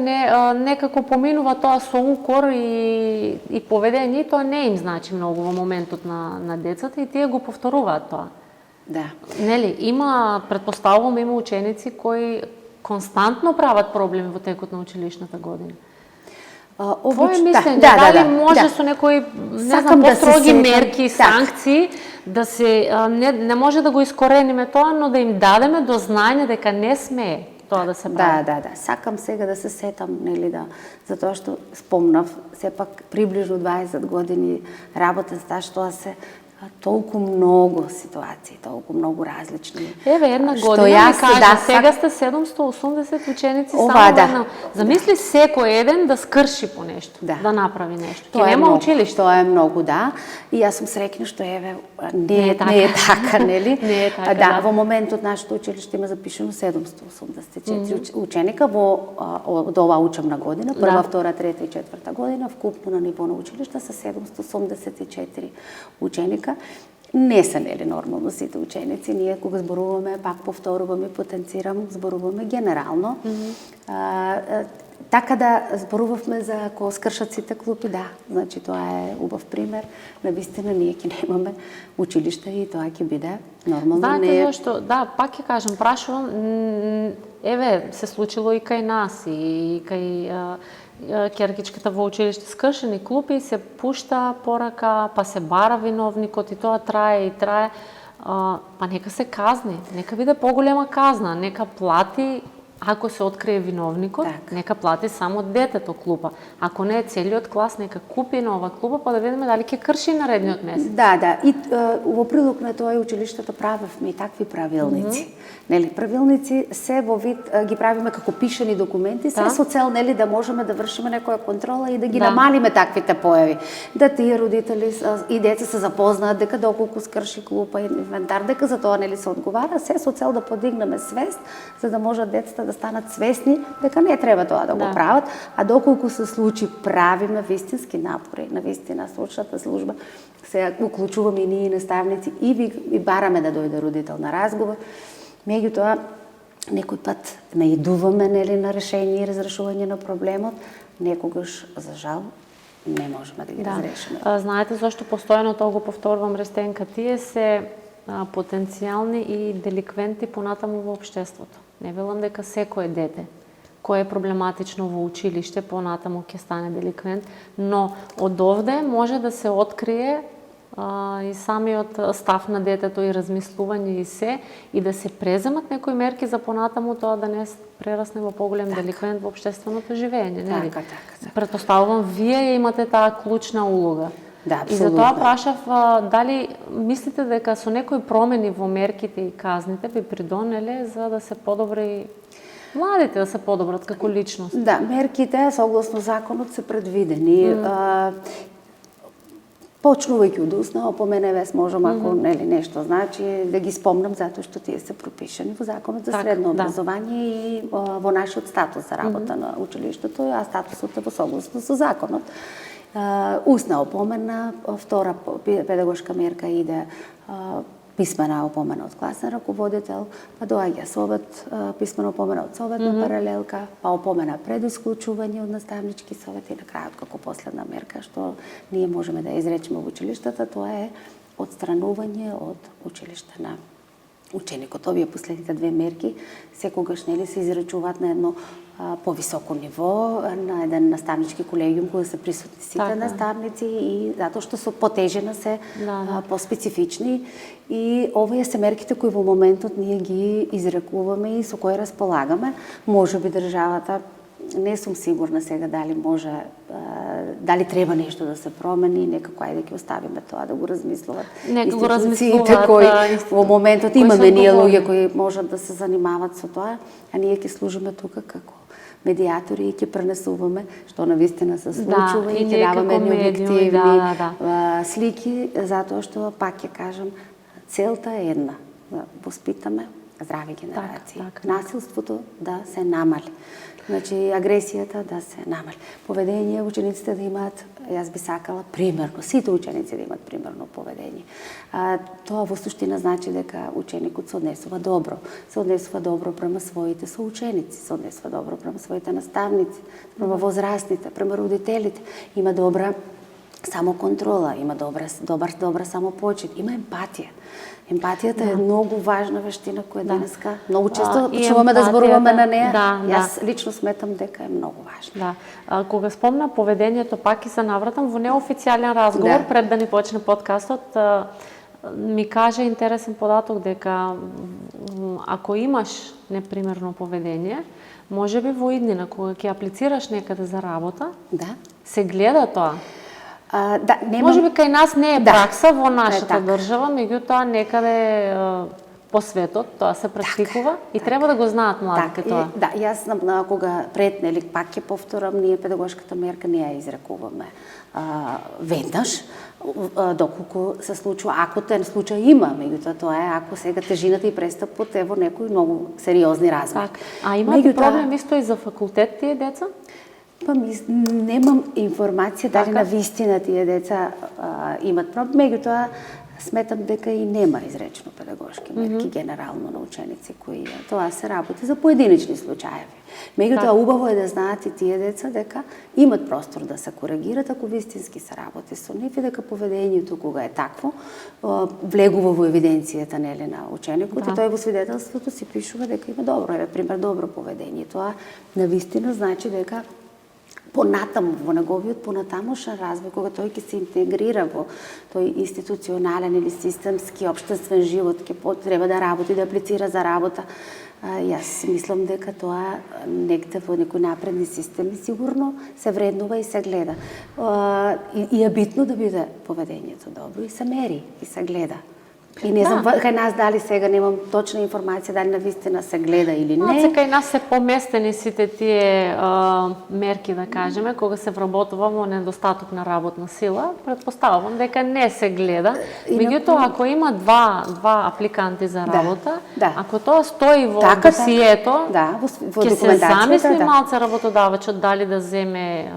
некако поминува тоа со укор и поведение, и тоа не им значи многу во моментот на децата и тие го повторуваат тоа. Да. Нели, предпоставувам, има ученици кои константно прават проблеми во текот на училишната година. Твое мислење, дали може со некои, не знам, построги мерки, санкции, да се не може да го искорениме тоа, но да им дадеме до знање дека не смее тоа да се прави. Да. Сакам сега да се сетам, нели, затоа што спомнав, сепак приближно 20 години работен стаж, тоа се толку многу ситуации, толку многу различни. Еве, една година ми кажа, сега сте 780 ученици само една. Замисли секој еден да скрши по нешто, да направи нешто. Ќе нема училиште. Тоа е многу, да. И јас сум среќна што еве не е така, нели? Не е така, да. Во моментот нашето училиште има запишено 784 ученика од оваа учебна година, прва, втора, трета и четврта година, вкупно на ниво на училиште се 784 ученика. Не се, нели, нормално сите ученици. Ние кога зборуваме, пак повторуваме, потенцирам, зборуваме генерално. Така да зборувавме за ако скршат сите клупи, да. Значи тоа е убав пример. Навистина ние ќе немаме училиште и тоа ќе биде нормално. Знаете зашто? Да, пак ќе кажам, прашувам, еве, се случило и кај нас и кај Керкичката во училиште, скршени клупи, се пушта порака, па се бара виновникот и тоа трае и трае. Па нека се казни, нека биде поголема казна, нека плати, ако се открие виновникот, нека плати само детето клупа. Ако не е целиот клас, нека купи нова клупа, па да видиме дали ќе крши наредниот месец. Да. И во прилог на тоа и училиштето правевме и такви правилници. Нели, правилници се во вид ги правиме како пишани документи, се со цел, нели, да можеме да вршиме некоја контрола и да ги намалиме таквите појави. Да тие родители и деца се запознаат дека доколку скрши клупа и инвентар, дека за тоа, нели, се одговара, се со цел да подигнеме свест, за да можат децата да станат свесни дека не треба тоа да го прават, а доколку се случи правиме вистински напори, навистина случната служба се уклучуваме и ние наставници и бараме да дојде родител на разговор. Меѓутоа, некој пат наидуваме, нели, на решение и разрешување на проблемот, некогаш, за жал, не можеме да ги разрешиме. Знаете зашто постојано тоа го повторувам, Рестенка, тие се потенцијални и деликвенти понатаму во општеството. Не велам дека секое дете кое е проблематично во училиште понатаму ќе стане деликвент, но од овде може да се открие и самиот став на детето и размислување и да се преземат некои мерки за понатаму тоа да не прерасне во поголем деликвент во општественото живење, нели? Така. Претпоставувам вие ја имате таа клучна улога. Да, и затоа прашав дали мислите дека со некои промени во мерките и казните би придонеле за да се подобри младите да се подобрат како личност? Да, мерките согласно законот се предвидени. Почнувајќи од усна, опомена веќе можам ако нели нешто значи да ги спомнам затоа што тие се пропишани во законот за средно образование и во нашиот статус за работа на училиштето, а статусот е во согласно со законот. Усна опомена, втора педагошка мерка иде писмена опомена од класен раководител, па доаѓа совет, писмена опомена од советна паралелка, па опомена пред исклучување од наставнички совет и на крајот како последна мерка што ние можеме да изречеме во училиштата, тоа е отстранување од училиште на ученикот. Овие последните две мерки секогаш нели се изречуваат на едно повисоко ниво, на еден наставнички колегиум кој се присутни сите наставници и затоа што со потежена се поспецифични и овие се мерките кои во моментот ние ги изрекуваме и со кои располагаме. Можеби државата, не сум сигурна сега дали може, дали треба нешто да се промени, некако ајде ќе оставиме тоа да го размислуват институциите кои во моментот имаме ние луѓе кои можат да се занимават со тоа, а ние ќе служиме тука како медиатори и ќе пренесуваме што навистина се случува и ќе даваме објективни слики, затоа што пак ќе кажам, целта е една, да воспитаме здрави генерации. Насилството да се намали. Значи, агресијата да се намали. Поведение, учениците да имаат, јас би сакала, примерно, сите ученици да имаат примерно поведение. Тоа во суштина значи дека ученикот се однесува добро. Се однесува добро према своите соученици, се однесува добро према своите наставници, према возрастните, према родителите. Има добра самоконтрола, има добра самопочит, има емпатија. Емпатијата е многу важна вештина која денеска многу често почнуваме да зборуваме на неа. Јас лично сметам дека е многу важна. Кога спомна поведението, пак и се навратам во неофицијален разговор пред да ни почне подкастот, ми кажа интересен податок дека ако имаш непримерно поведение, можеби во иднина кога ќе аплицираш некаде за работа, се гледа тоа. Можеби кај нас не е пракса во нашата држава, меѓутоа некаде по светот тоа се практикува и треба да го знаат младите тоа. Да, јас кога пред, нели, пак ќе повторам, ние педагошката мерка не ја изрекуваме веднаш, доколку се случува, ако тен случај има, меѓутоа тоа е ако сега тежината и престапот е во некои многу сериозни размери. А имате проблем исто и за факултет тие деца? Па немам информација дали на вистина тие деца имат проблем, меѓутоа сметам дека и нема изречено педагошки мерки генерално на ученици кои тоа се работи за поединечни случаеви. Меѓутоа убаво е да знаат и тие деца дека имат простор да се коригират ако вистински се работи со нив и дека поведењето кога е такво влегува во евиденцијата нели на ученикот и тој во свидетелството си пишува дека има добро, пример добро поведение. Тоа навистина значи дека понатаму, во неговиот понатамошен развој, кога тој ќе се интегрира во тој институционален или системски општествен живот, ќе треба да работи, да аплицира за работа. Јас мислам дека тоа негде во некои напредни системи сигурно се вреднува и се гледа. И е битно да биде поведењето добро и се мери и се гледа. И не знам, кај нас дали сега немам точна информација дали навистина се гледа или не. Кај нас се поместени сите тие мерки, да кажеме, кога се вработува во недостаток на работна сила, предпоставувам дека не се гледа. Меѓутоа, ако има два апликанти за работа, ако тоа стои во досието, ќе се замисли малце работодавачот дали да земе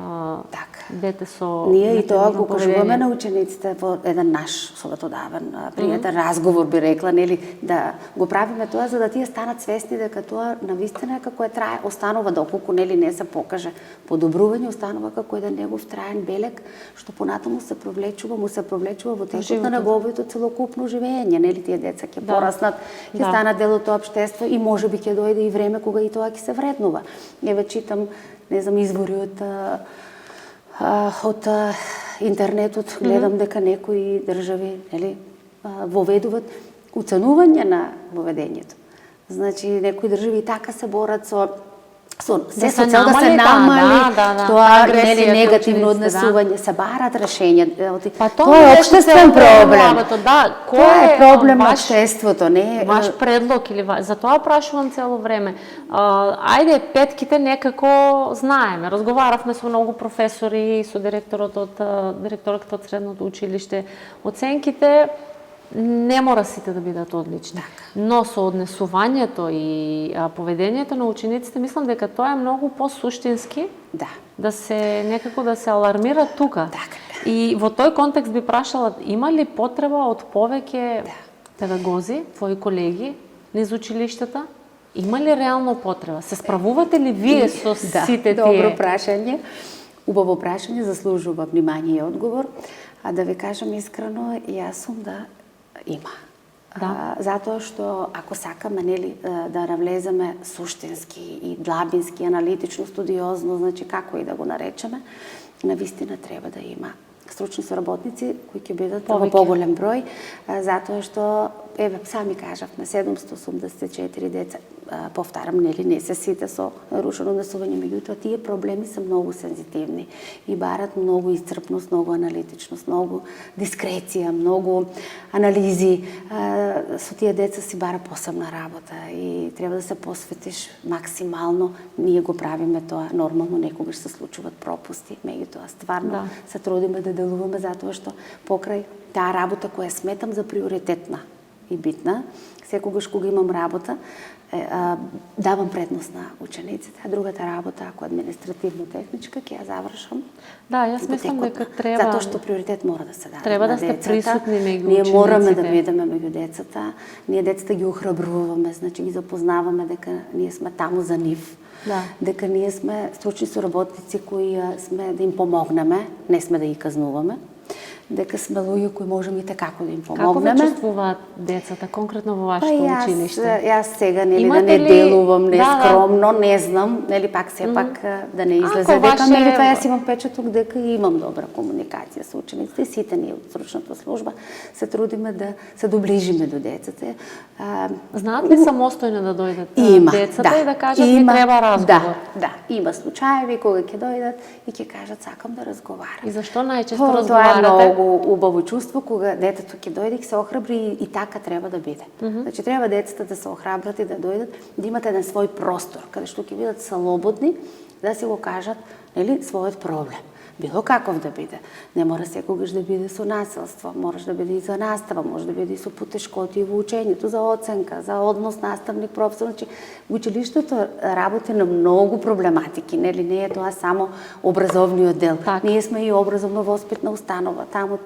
дете со... Ние и тоа го кажуваме на учениците во еден наш советодавен пријатен разговор, би рекла, нели, да го правиме тоа за да тие станат свесни дека тоа навистина како е трае, останува доколку нели не се покаже подобрување, останува како еден негов траен белег што понатаму се провлечува, му се провлечува во текот на неговото целокупно живење, нели, тие деца ќе пораснат, ќе станат дел од тоа општество и можеби ќе дојде и време кога и тоа ќе се вреднува. Еве читам, не знам, извори од Од интернетот гледам дека некои држави, нели, воведуваат уценување на поведењето. Значи, некои држави и така се борат со цел да се намали тоа, нели, негативно однесување, се барат решења. Тоа е општествен проблем. Тоа е проблем на општеството, не ваш предлог или за тоа прашувам цело време. Ајде, петките некако знаеме. Разговаравме со многу професори, со директорката од средното училиште. Оценките не мора сите да бидат одлични. Но со однесувањето и поведењето на учениците, мислам дека тоа е многу по-суштински. Да се некако да се алармира тука. И во тој контекст би прашала, има ли потреба од повеќе педагози, твои колеги низ училиштата? Има ли реално потреба? Се справувате ли вие со сите тие? Добро прашање. Убаво прашање, заслужува внимание и одговор. А да ви кажам искрено, јас сум да има. Затоа што ако сакаме, нели, да навлеземе суштински и длабински, аналитично, студиозно, значи како и да го наречеме, навистина треба да има стручни соработници кои ќе бидат во поголем број, затоа што, еве, сами кажавме, 784 деца, повтарам, нели, не се сите со нарушено однесување, меѓутоа тие проблеми се многу сензитивни и барат многу исцрпност, многу аналитичност, многу дискреција, многу анализи. Со тие деца си бара посебна работа и треба да се посветиш максимално. Ние го правиме тоа нормално, некогаш се случуваат пропусти, меѓутоа стварно се трудиме да делуваме затоа што покрај таа работа која сметам за приоритетна и битна, секогаш кога имам работа, давам предност на учениците, а другата работа, ако административно-техничка, ќе ја завршам. Јас мислам дека треба... Затоа што приоритет мора да се даде треба на да сте децата. присутни меѓу учениците. Ние мораме да бидеме меѓу децата. Ние децата ги охрабруваме, значи ги запознаваме дека ние сме таму за нив. Дека ние сме стручни соработници кои сме да им помогнеме, не сме да ги казнуваме. Дека сме луѓе кои можеме и како да им помогнеме. Како ви чувствуваат децата конкретно во вашето училиште? Јас сега нели да не делувам нескромно, не знам, нели пак сепак да не излезе дека меѓутоа јас имам печаток дека имам добра комуникација со учениците. Сите ние од стручната служба се трудиме да се доближиме до децата. Знаат ли самостојно да дојдат децата и да кажат ми треба разговор? Да, има случаеви кога ќе дојдат и ќе кажат сакам да разговарам. И зашто најчесто разговарате? Убаво чувство кога детето ќе дојде и се охрабри и така треба да биде. Значи треба децата да се охрабрат и да дојдат, да имат еден свој простор каде што ќе бидат слободни да си го кажат, нели, својот проблем. Било каков да биде. Не мора секогаш да биде со насилство, можеш да биде и за настава, може да биде и со потешкоти во учењето, за оценка, за однос наставник-професор. Значи, училиштето работи на многу проблематики, нели, не е тоа само образовниот дел. Ние сме и образовно-воспитна установа, таму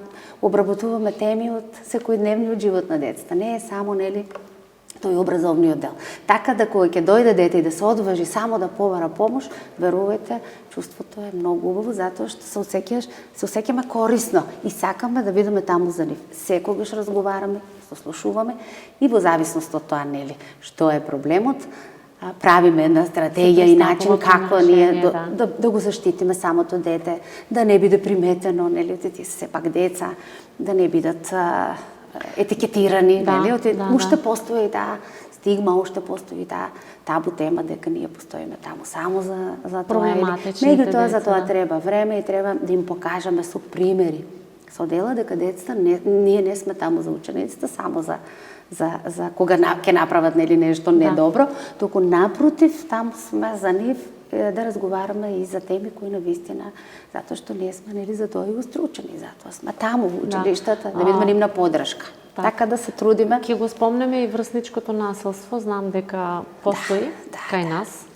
обработуваме теми од секојдневниот живот на децата. Не е само, нели, тој образовниот дел. Така да кога ќе дојде дете и да се одважи само да побара помош, верувајте, чувството е многу убаво, затоа што се осеќаме корисно и сакаме да бидеме таму за нив. Секогаш разговараме, сослушуваме и во зависност од тоа, нели, што е проблемот, правиме една стратегија и начин како ние да го заштитиме самото дете, да не биде приметено, нели, тие се сепак деца, да не бидат етикетирани, нели? Уште постои таа стигма, уште постои таа табу тема дека ние постоиме таму само за тоа. Меѓутоа за тоа треба време и треба да им покажеме со примери, со дела дека децата ние не сме таму за учениците само за кога ќе направат, нели, нешто недобро, туку напротив, таму сме за нив да разговараме и за теми кои навистина, затоа што ние сме, нели, за тоа и устручени, затоа сме таму во училиштата, да бидеме нивна подршка. Така да се трудиме. Ќе го спомнеме и врсничкото насилство, знам дека постои кај нас.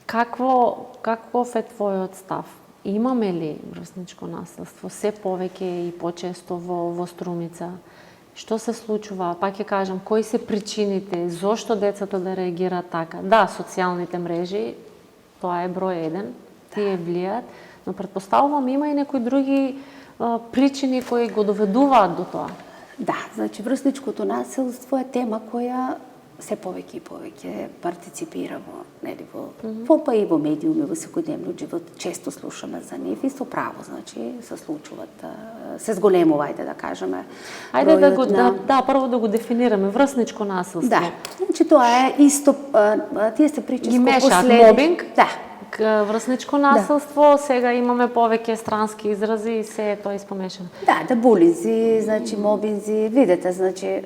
Каков е твојот став? Имаме ли врсничко насилство се повеќе и почесто во Струмица? Што се случува? Пак ќе кажам, кои се причините, зошто децата да реагираат така? Да, социјалните мрежи, тоа е број 1, тие влијаат, но претпоставувам има и некои други причини кои го доведуваат до тоа. Да, значи врсничкото насилство е тема која се повеќе и повеќе партиципира па и во медиуми, во секојдневниот живот, често слушаме за нив и со право, значи, се случуваат, се зголемува, ајде да кажеме. Ајде прво да го дефинираме, врсничко насилство. Да, значи тоа е исто, тие се прическо ги мешаат мобинг, врсничко насилство, сега имаме повеќе странски изрази и се е тоа испомешано. Да, булинзи, значи мобинзи, видете, значи,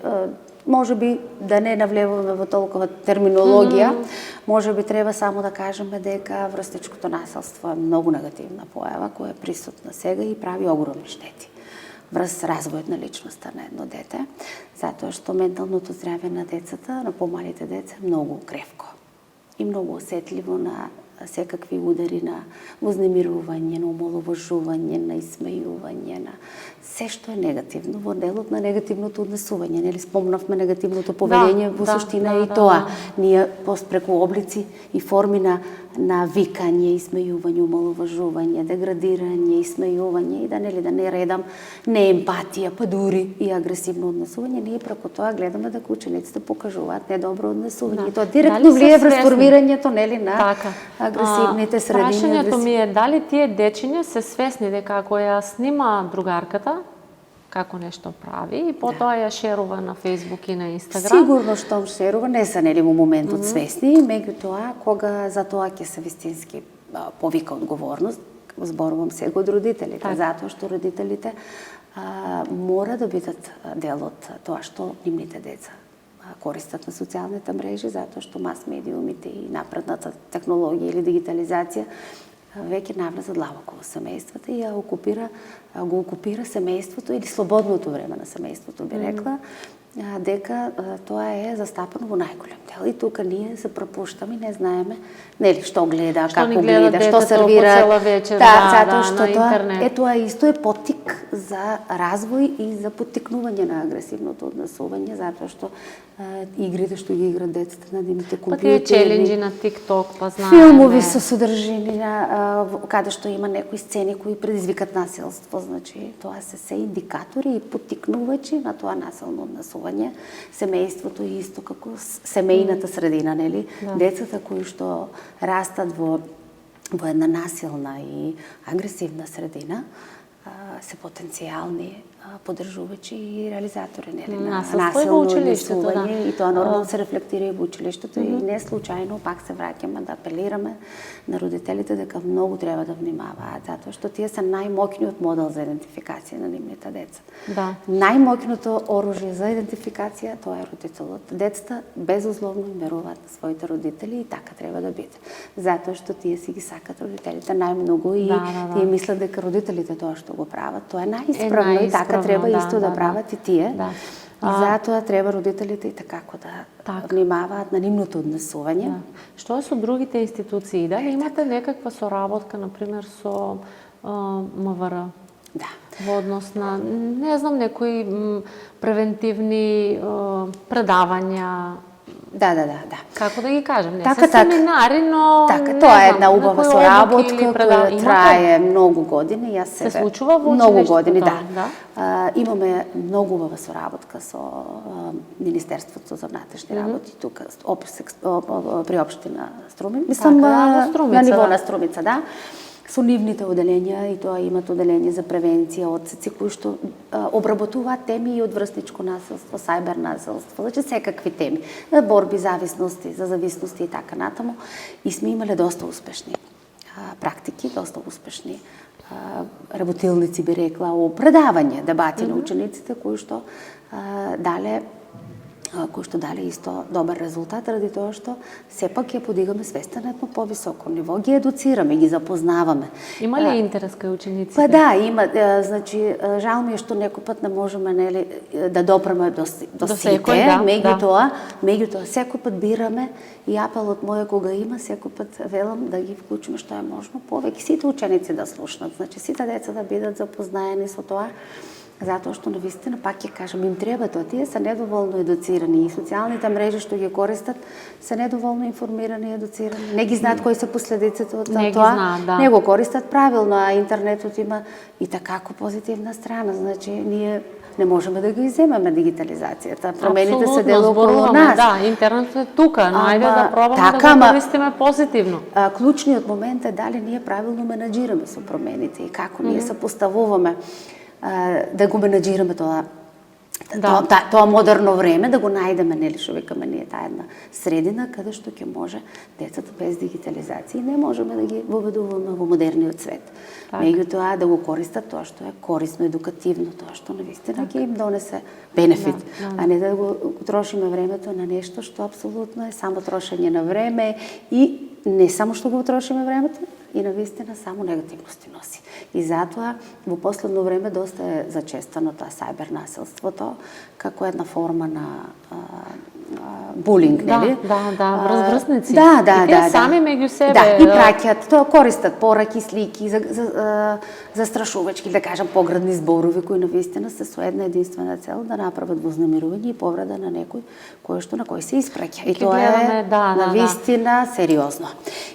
може би да не навлеваме во толкова терминологија, може би треба само да кажеме дека врсничкото насилство е многу негативна појава која е присутна сега и прави огромни штети врз развојот на личноста на едно дете, затоа што менталното здравје на децата, на помалите деца е многу кревко и многу осетливо на секакви удари на вознемирување, на омаловажување, на исмејување, на се што е негативно во делот на негативното однесување. Нели спомнавме негативното поведение, во суштина и тоа. Ние преку облици и форми на викање, исмејување, омаловажување, деградирање, исмејување и да не редам неемпатија, па дури и агресивно однесување, ние преку тоа гледаме дека учениците покажуваат недобро однесување. И тоа директно влие врз формирањето, нели, на агресивните средини. Прашањето ми е дали тие дечиња се свесни дека ако ја снима другарката како нешто прави и потоа ја шерува на Facebook и на Instagram. Сигурно што шерува, не се нели во моментот свесни, меѓутоа кога за тоа ќе се вистински повика одговорност, зборувам сега од родителите, затоа што родителите мора да бидат дел од тоа што нивните деца користат на социјалните мрежи, затоа што мас медиумите и напредната технологија или дигитализација веќе навлеза длабоко во семејствата и го окупира семејството или слободното време на семејството, би рекла, дека тоа е застапено во најголем дел. И тука ние се пропуштаме и не знаеме нели што гледа, како гледа, што сервира. Затоа што тоа исто е поттик за развој и за поттикнување на агресивното однесување, затоа што игрите што ги играат децата на нивните компјутери. Па тие челенџи на TikTok, па знаеме. Филмови со содржини каде што има некои сцени кои предизвикат насилство, значи тоа се индикатори и поттикнувачи на тоа насилно однесување. Семејството е исто како семејната средина, нели? Децата кои што растат во една насилна и агресивна средина се потенцијални поддржувачи и реализатори, нели, на насилно однесување и тоа нормално се рефлектира и во училиштето и не случајно пак се враќаме да апелираме на родителите дека многу треба да внимаваат, затоа што тие се најмоќниот модел за идентификација на нивните деца. Најмоќното оружје за идентификација тоа е родителот. Децата безусловно веруваат на своите родители и така треба да биде. Затоа што тие си ги сакат родителите најмногу и тие мислат дека родителите тоа што го прават, тоа е најисправно и така треба исто да прават и тие. И затоа треба родителите и такако да внимаваат на нивното однесување. Што е со другите институции? Дали имате некаква соработка, например, со МВР? Да. Во однос на, не знам, некои превентивни предавања? Да. Како да ги кажем, не се семинари, но тоа е една убава соработка која трае многу години. Се случува во многу години, да. Имаме многу убава соработка со Министерството за внатрешни работи тука при општина Струмин. Мислам на ниво на Струмица, да. Со нивните оделенја и тоа имат оделение за превенција, одсеци кои што обработуваат теми и од врсничко насилство, сајбер насилство, значи секакви теми, борби, зависности, за зависности и така натаму. И сме имале доста успешни практики, доста успешни работилници, би рекла, предавање, дебати на учениците кои што дале исто добар резултат, ради тоа што сепак ја подигаме свеста на едно повисоко ниво, ги едуцираме, ги запознаваме. Има ли интерес кај учениците? Па да, има. Значи, жал ми е што некој пат не можеме да допреме до сите, меѓутоа секој пат бираме и апелот мој кога има, секој пат велам да ги вклучиме што е можно повеќе сите ученици да слушнат, значи сите деца да бидат запознаени со тоа затоа што навистина, пак ќе кажам, им треба тоа. Тие се недоволно едуцирани и социјалните мрежи што ги користат се недоволно информирани и едуцирани. Не ги знаат кои се последиците од тоа. Не ги знаат, да. Не го користат правилно, а интернетот има и такако позитивна страна. Значи, ние не можеме да ги иземеме дигитализацијата. Промените се дело околу нас. Да, интернетот е тука, но ајде да пробаме да го користиме позитивно. Клучниот момент е дали ние правилно менаџираме со промените и како ние се поставуваме да го менаџираме тоа модерно време, да го најдеме, нели, што викаме ние, таа една средина каде што ќе може децата без дигитализација не можеме да ги воведуваме во модерниот свет. Меѓутоа да го користат тоа што е корисно, едукативно, тоа што навистина ќе им донесе бенефит, а не да го трошиме времето на нешто што апсолутно е само трошење на време и не само што го трошиме времето, и навистина само негативности носи. И затоа во последно време доста е зачестано тоа сајбер насилството како една форма на булинг, нели? Да, врсници. Да. И тие сами меѓу себе. Да, и праќаат, тоа користат пораки, слики, застрашувачки, да кажам, поградни зборови кои навистина се со една единствена цел да направат вознемирување и повреда на некој на кој се испраќа. И тоа е навистина сериозно.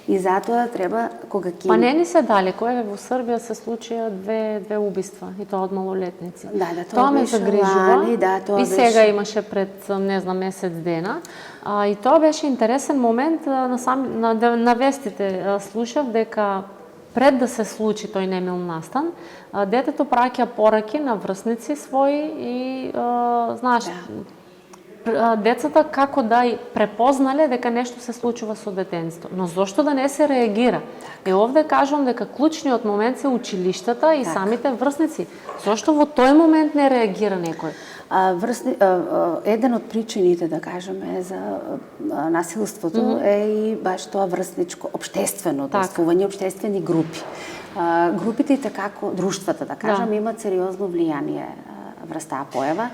И затоа треба кога ќе Па не ни се далеко, во Србија се случија две убиства и тоа од малолетници. Тоа ме загрижува. И сега беше... имаше пред, не знам, месец дена. И тоа беше интересен момент на вестите. Слушав дека пред да се случи тој немил настан, детето праќа пораки на врсници своји и, знаеш, децата како да препознале дека нешто се случува со детенство. Но зошто да не се реагира? И овде кажувам дека клучниот момент се училиштата и самите врсници. Зошто во тој момент не реагира некој? Еден од причините, да кажеме, за насилството е и баш тоа врсничко обштествено действување, обштествени групи. Групите и такако друштвата, да кажем, имаат сериозно влијание врз таа појава,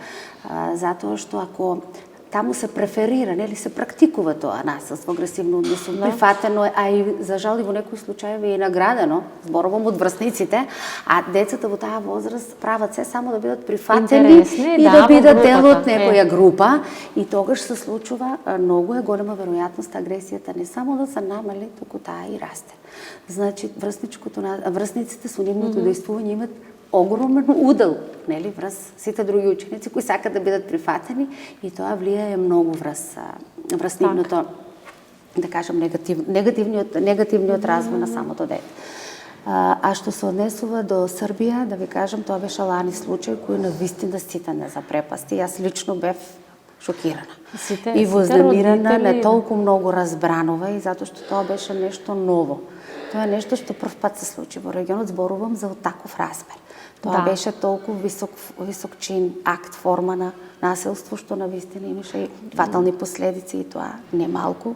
затоа што ако таму се преферира, нели се практикува тоа насилство, агресивно однесување, прифатено е, а и за жал и во некои случаи е наградено, зборувам од врсниците, а децата во таа возраст прават се само да бидат прифатени и да бидат дел од некоја група, и тогаш се случува, многу е голема веројатност агресијата не само да се намали, туку таа и расте. Значи врсниците со нивното действување имат огромен удел, нели, врз сите други ученици кои сакаат да бидат прифатени, и тоа влијае многу врз нивното, да кажам, негативниот развој на самото дете. А што се однесува до Србија, да ви кажам, тоа беше лани случај кој навистина сите не запрепасти. Јас лично бев шокирана и вознемирена, не толку многу разбранува, и затоа што тоа беше нешто ново. Тоа е нешто што прв пат се случи во регионот, зборувам за таков размер. Тоа беше толку висок чин, акт, форма на насилство, што навистина имаше и фатални последици, и тоа не малку.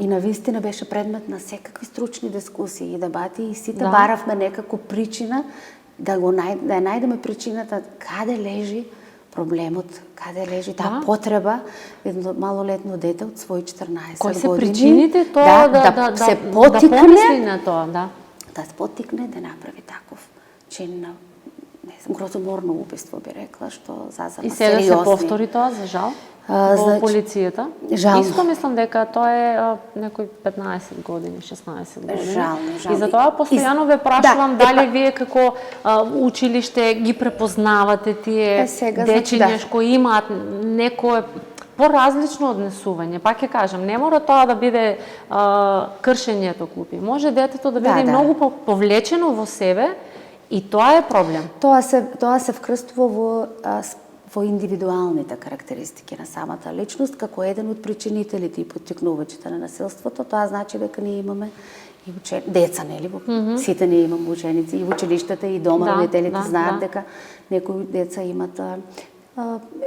И навистина беше предмет на секакви стручни дискусии и дебати, и сите баравме некако причина да најдеме причината каде лежи проблемот, каде лежи таа потреба едно малолетно дете од своји 14 години. Кои се причините тоа да се помисли на тоа, да се поттикне да направи таков чин на грозоморно убиство, би рекла, што зазема сериозни. И сега се повтори тоа, за жал, во полицијата. Жал. Исто мислам дека тоа е некои 15 години, 16 години. Жал. И затоа постојано ве прашувам дали вие како училиште ги препознавате тие дечиња кои имаат некое поразлично однесување. Пак ќе кажам, не мора тоа да биде кршењето клупи. Може детето да биде многу повлечено во себе, и тоа е проблем. Тоа се вкрстува во индивидуалните карактеристики на самата личност, како еден од причинителите и поттикнувачите на насилството. Тоа значи дека ние имаме и деца, нели? Сите ние имаме ученици и во училиштата, и дома родителите знаат дека некои деца имат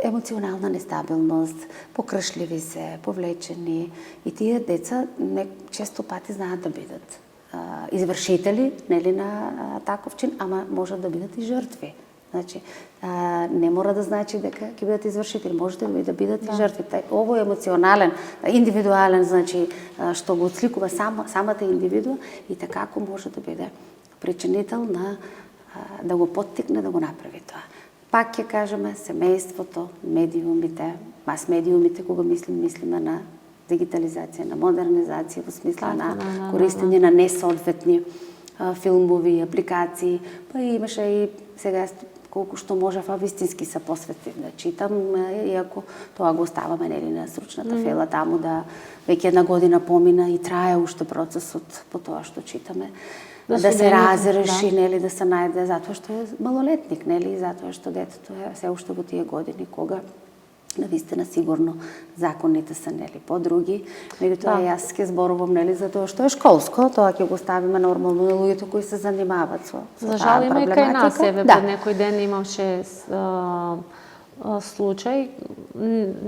емоционална нестабилност, покршливи се, повлечени, и тие деца често пати знаат да бидат извршители, нели, на таков чин, ама можат да бидат и жртви. Значи, не мора да значи дека ќе бидат извршители, можете да бидат и жртви. Ово е емоционален, индивидуален, значи, што го отсликува самата индивидуа, и такако може да биде причинител на да го поттикне да го направи тоа. пак ќе кажеме семејството, медиумите, мас-медиумите, кога мислиме на дигитализација, на модернизација, во смисла на користење на несоодветни филмови, апликации, па имаше и сега колку што можев, вистински се посветив да читам, иако тоа го оставаме нели на сручната фела таму да веќе една година помина и трае уште процесот по тоа што читаме. Да се разреши, нели, да се најде, затоа што е малолетник, нели, затоа што детето е се уште во тие години кога навистина сигурно законите се нели подруги, меѓутоа јас ќе зборувам нели за тоа што е школско, тоа ќе го ставиме нормално на луѓето кои се занимаваат со За жал има и кај нас, пред некој ден имаше случај,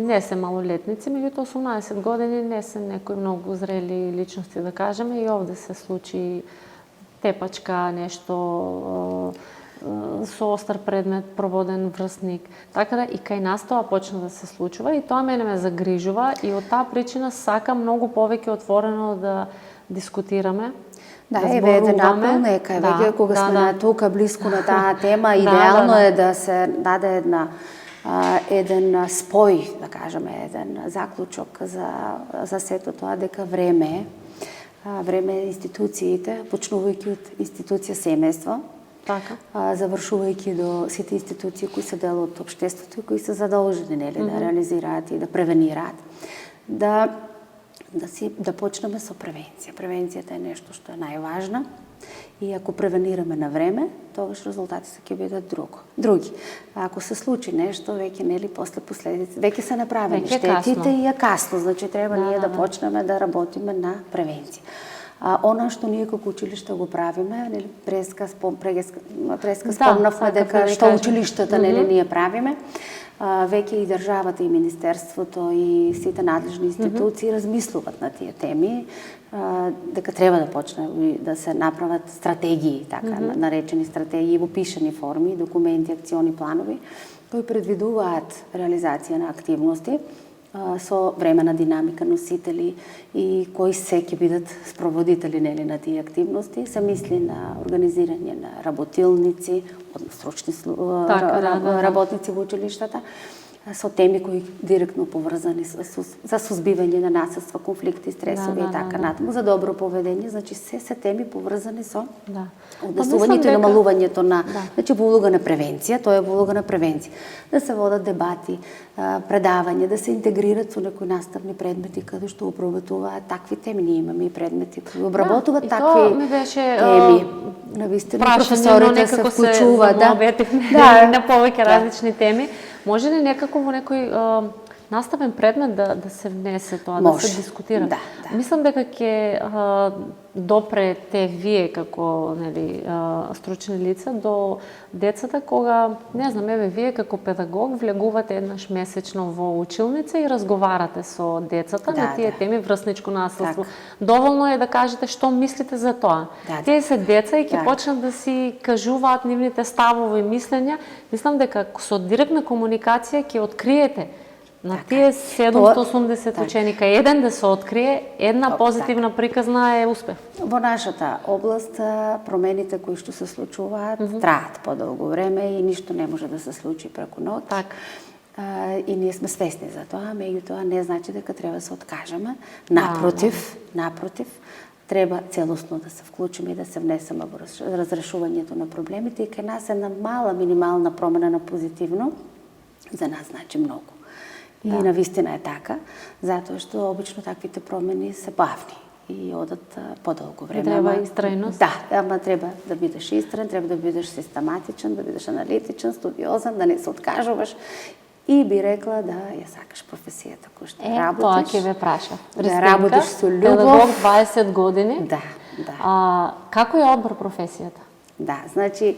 не се малолетници, меѓутоа 18 години не се некои многу зрели личности, да кажеме, и овде се случи тепачка, нешто со остар предмет, проводен врсник. Така да и кај нас тоа почна да се случува и тоа мене ме загрижува и од таа причина сакам многу повеќе отворено да дискутираме. Да, еве еден апел нека, веќе кога сме на тука блиску на таа тема, идеално е да се даде еден спој, да кажеме, еден заклучок за сето тоа, дека време е институциите, почнувајќи од институција семејство, завршувајќи до сите институции кои се дел од општеството и кои се задолжени нели да реализираат и да превенираат, да почнеме со превенција. Превенцијата е нешто што е најважна и ако превенираме на време, тогаш резултатите ќе бидат други. Ако се случи нешто, веќе нели после последици, веќе се направени штетите и е касно, значи треба ние да почнеме да работиме на превенција. Она што ние како училиште го правиме, нели преска спомнавме дека што училиштата нели ние правиме, веќе и државата и министерството и сите надлежни институции размислуваат на тие теми, дека треба да почне да се направат стратегии, така наречени стратегии во пишани форми, документи, акциони планови кои предвидуваат реализација на активности со времена динамика, носители и кои се ќе бидат спроводители нели на тие активности. Се мисли на организирање на работилници, стручни работници во училиштата, со теми кои директно поврзани за сузбивање на насилство, конфликти, стресови и така натаму, за добро поведење, значи се теми поврзани со однесувањето и намалувањето на, значи во улога на превенција, тоа е во улога на превенција. Да се водат дебати, предавања, да се интегрират со некои наставни предмети каде што обработуваат такви теми. Ние имаме и предмети кои обработуваат такви теми. Навистина професорите се вклучуваат, на повеќе различни теми. Може ли некако во некој наставен предмет да се внесе тоа, да се дискутира? Мислам дека ќе допрете вие како нели стручни лица до децата кога, не знам, еве вие како педагог влегувате еднаш месечно во училница и разговарате со децата на тие теми врсничко насилство. Доволно е да кажете што мислите за тоа. Тие се деца и ќе почнат да си кажуваат нивните ставови и мислења. Мислам дека со директна комуникација ќе откриете на тие 780 ученика еден да се открие, една позитивна приказна е успех. Во нашата област промените кои што се случуваат траат подолго време и ништо не може да се случи преку ноќ. И ние сме свесни за тоа, меѓутоа не значи дека треба да се откажеме. Напротив, треба целосно да се вклучиме и да се внесеме во разрешувањето на проблемите и кај нас една мала минимална промена на позитивно за нас значи многу. И навистина е така, затоа што обично таквите промени се бавни и одат подолго време. Треба истрајност. Ама треба да бидеш истрен, треба да бидеш систематичен, да бидеш аналитичен, студиозен, да не се откажуваш. И би рекла да ја сакаш професијата која што работиш. Тоа ќе ве праша. Да работиш со љубов. Педагог 20 години. Да. Како е одбор професијата? Да, значи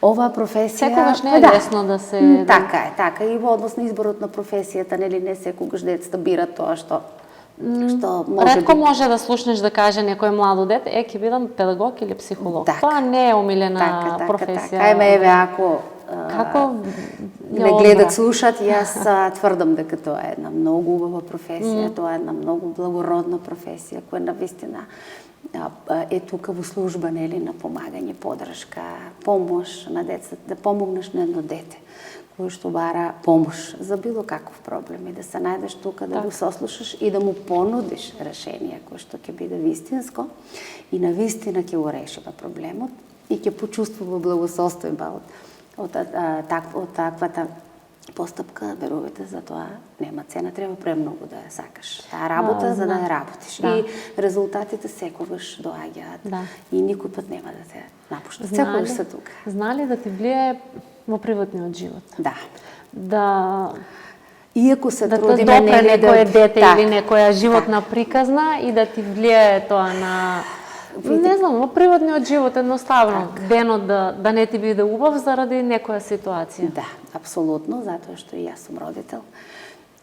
оваа професија секогаш не е лесно да се Така и во однос на изборот на професијата, нели не секогаш децата бират тоа што може ретко може да слушнеш да каже некој младо дете, ќе бидам педагог или психолог. Тоа не е омилена професија. Ајме еве ако не гледат, слушат, јас тврдам дека тоа е една многу убава професија, тоа е една многу благородна професија која навистина е тука во служба, нели, на помагање, подршка, помош на децата, да помогнеш на едно дете кој што бара помош за било каков проблем и да се најдеш тука, да го сослушаш и да му понудиш решение кој што ќе биде вистинско и на вистина ќе го решиме проблемот и ќе почувствува благосостојба од таквата постапка. Верувате, за тоа нема цена, треба премногу да ја сакаш таа работа за да ја работиш. И резултатите секогаш доаѓаат и никој пат нема да те напуштат. Секогаш се тука. Знали да ти влие во приватниот живот? Да. Иако се трудиме да допре некое дете или некоја животна так. приказна и да ти влие тоа на не знам, во приватниот живот едноставно денот да не ти биде убав заради некоја ситуација. Да, апсолутно, затоа што и јас сум родител.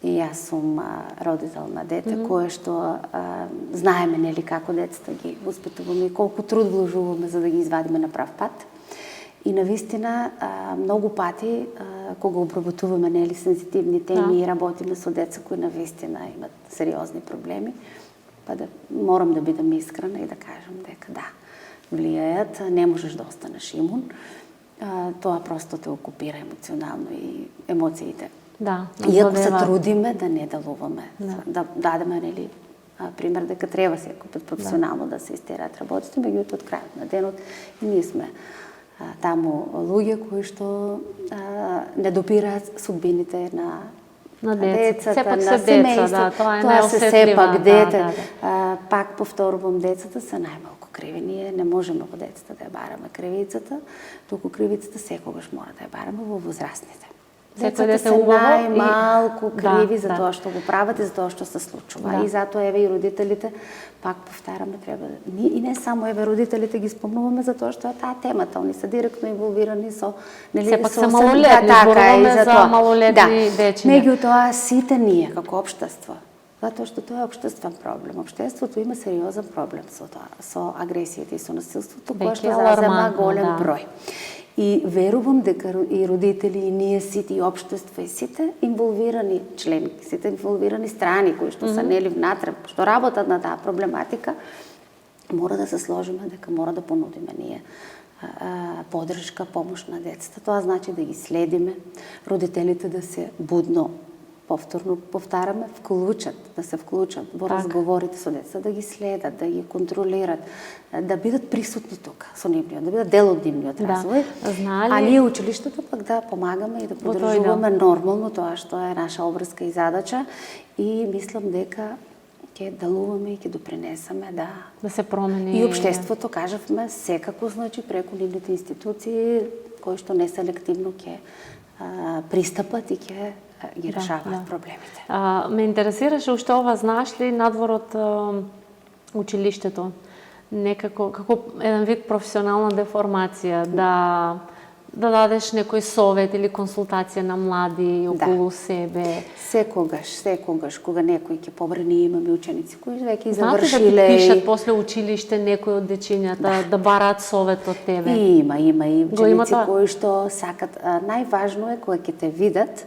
И јас сум родител на дете кое што знаеме, нели, како децата ги воспитуваме и колку труд вложуваме за да ги извадиме на прав пат. И навистина многу пати кога обработуваме, нели, сензитивни теми и работиме со деца кои навистина имат сериозни проблеми, па да морам да бидам искрена и да кажам дека да, влијаат, не можеш да останеш имун. Тоа просто те окупира емоционално и емоциите. Да, иако се трудиме да не делуваме, да дадеме, нели, пример дека треба секој пат професионално да се истераат работите, меѓутоа од крајот на денот и ние сме таму луѓе кои што не допираат судбините на децата, на семејство. Тоа се сепак дете. Пак повторувам, децата се најмалку криви. Ние не можеме во децата да ја бараме кривицата, туку кривицата секогаш мора да ја бараме во возрастните. Децата се најмалку криви за тоа што го прават и за тоа што се случува. И затоа еве и родителите, пак повтараме, треба и не само еве родителите ги спомнуваме за тоа што е таа темата, они се директно инволвирани со, нели, сепак се малолетни, зборуваме за малолетни дечиња. Меѓутоа сите ние како општество, затоа што тоа е општествен проблем. Општеството има сериозен проблем со тоа, со агресијата и со насилството, кој што зазема голем број. И верувам дека и родители, и ние сите, и општество, и сите инволвирани членки, сите инволвирани страни кои што се, нели, внатре, што работат на таа проблематика, мора да се сложиме дека мора да понудиме ние подршка, помош на децата. Тоа значи да ги следиме, родителите да се будно, повторно повтараме, да се вклучат во разговорите со децата, да ги следат, да ги контролират, да бидат присутни тука со нивниот, да бидат дел од нивниот развој. А ние училиштето пак да помагаме и да поддржуваме нормално тоа што е наша обврска и задача и мислам дека ќе делуваме и ќе допринесеме да се промени и општеството, кажавме, секако, значи преку нивните институции кои што неселективно ќе пристапат и ќе ги решаваат проблемите. Ме интересираше уште ова, знаеш ли, надвор од училиштето, некако како еден вид професионална деформација, да дадеш некој совет или консултација на млади околу себе. Секогаш, кога некој ќе побрани, имаме ученици кои веќе завршиле. Знаете да ти пишат после училиште некој од дечињата да бараат совет од тебе? Има и ученици кои што сакат. Најважно е кога ќе те видат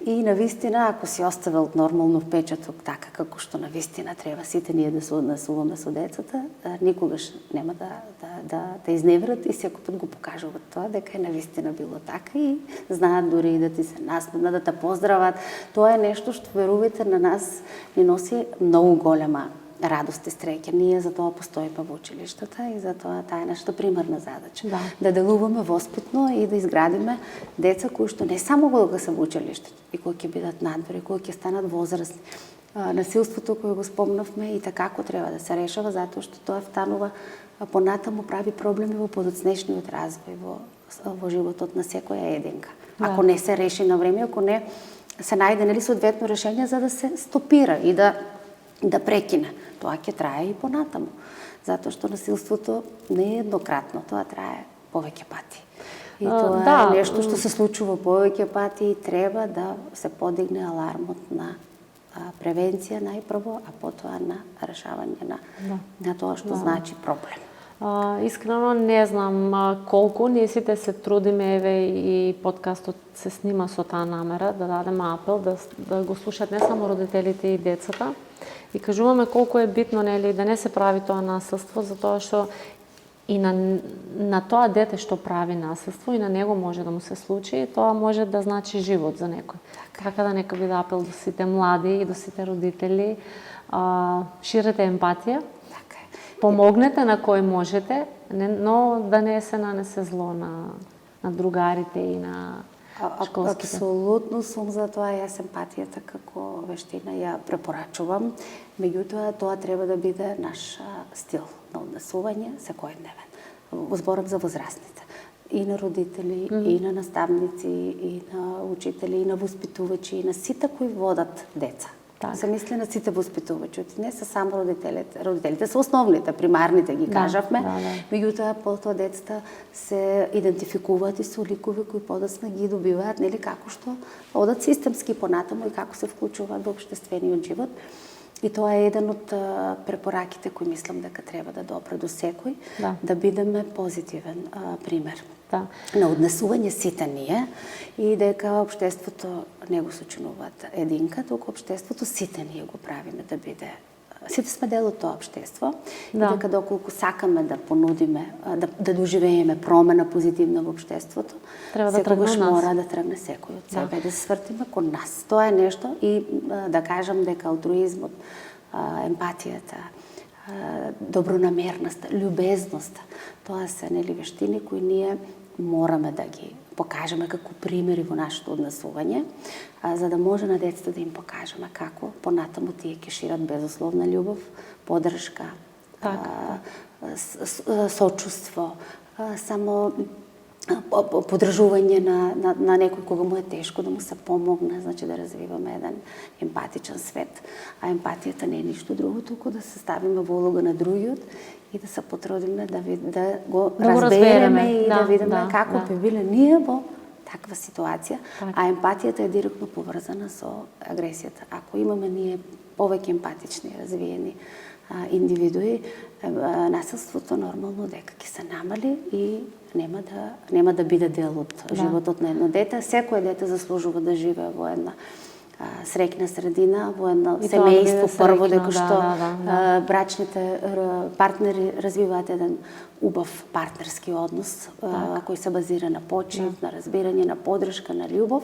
и навистина, ако си оставил нормално впечаток така како што навистина треба сите ние да се однесуваме со децата, никогаш нема да изневерат и секој пат го покажуваат тоа дека е навистина било така и знаат дури и да ти се насмеат, да те поздрават. Тоа е нешто што, верувате, на нас ни носи многу голема радост и среќа. Ние за тоа постоиме во училиштата и за тоа таа е нашата примарна задача. Да делуваме воспитно и да изградиме деца кои што не само кога се во училиштето, и кои ќе бидат надвор, и кои ќе станат возрастни. Насилството кој го спомнавме и така како треба да се решава, затоа што тоа встанува понатаму, прави проблеми во подоцнешниот развој во животот на секоја единка. Ако не се реши на време, ако не се најде, нели, соодветно решение за да се стопира и да прекине. Тоа ќе трае и понатаму. Затоа што насилството не е еднократно, тоа трае повеќе пати. И тоа е нешто што се случува повеќе пати и треба да се подигне алармот на превенција најпрво, а потоа на решавање на тоа што значи проблем. Искрено не знам колку, ние сите се трудиме, еве и подкастот се снима со таа намера, да дадеме апел, да го слушат не само родителите и децата, И кажуваме колку е битно, нели, да не се прави тоа насилство, затоа што и на тоа дете што прави насилство и на него може да му се случи, тоа може да значи живот за некој. Така да нека биде апел до сите млади и до сите родители, ширете емпатија, помогнете на кој можете, но да не се нанесе зло на другарите и на школските. Апсолутно сум за тоа, јас емпатијата како вештина ја препорачувам, меѓутоа тоа треба да биде наш стил на однесување секојдневен. Зборам за возрастните. И на родители, и на наставници, и на учители, и на воспитувачи, и на сите кои водат деца. Се мисли на сите воспитувачи, не се само родителите. Родителите се основните, примарните ги кажавме, меѓутоа потоа децата се идентификуваат и со ликови кои подоцна ги добиваат, нели, како што одат системски понатаму и како се вклучуваат во општествениот живот. И тоа е еден од препораките кои мислам дека треба да допре до секој, да бидеме позитивен пример. На однесување сите ние и дека општеството не го сочинуваат единка, туку општеството сите ние го правиме да биде. Сите сме дел од тоа општество и дека доколку сакаме да понудиме, да доживееме промена позитивна во општеството, секогаш мора да тргне секој од себе, да се свртиме кон нас. Тоа е нешто и да кажам дека алтруизмот, емпатијата, добронамерноста, љубезноста, тоа се нели вештини кои ние мораме да ги покажеме како примери во нашето однесување, за да може на децата да им покажеме како понатаму тие ќе шират безусловна љубов, поддршка, сочувство, само поддржување на некој кога му е тешко, да му се помогне, значи да развиваме еден емпатичен свет. А емпатијата не е ништо друго, туку да се ставиме во улога на другиот и да се потрудиме да го разбереме и да видиме како би биле ние во таква ситуација. А емпатијата е директно поврзана со агресијата. Ако имаме ние повеќе емпатични, развиени индивидуи, насилството нормално дека ќе се намали и нема да биде дел од животот на едно дете. Секој дете заслужува да живее во една среќна средина, во едно семејство, прво дека што брачните партнери развиваат еден убав партнерски однос, кој се базира на почит, на разбирање, на поддршка, на љубов.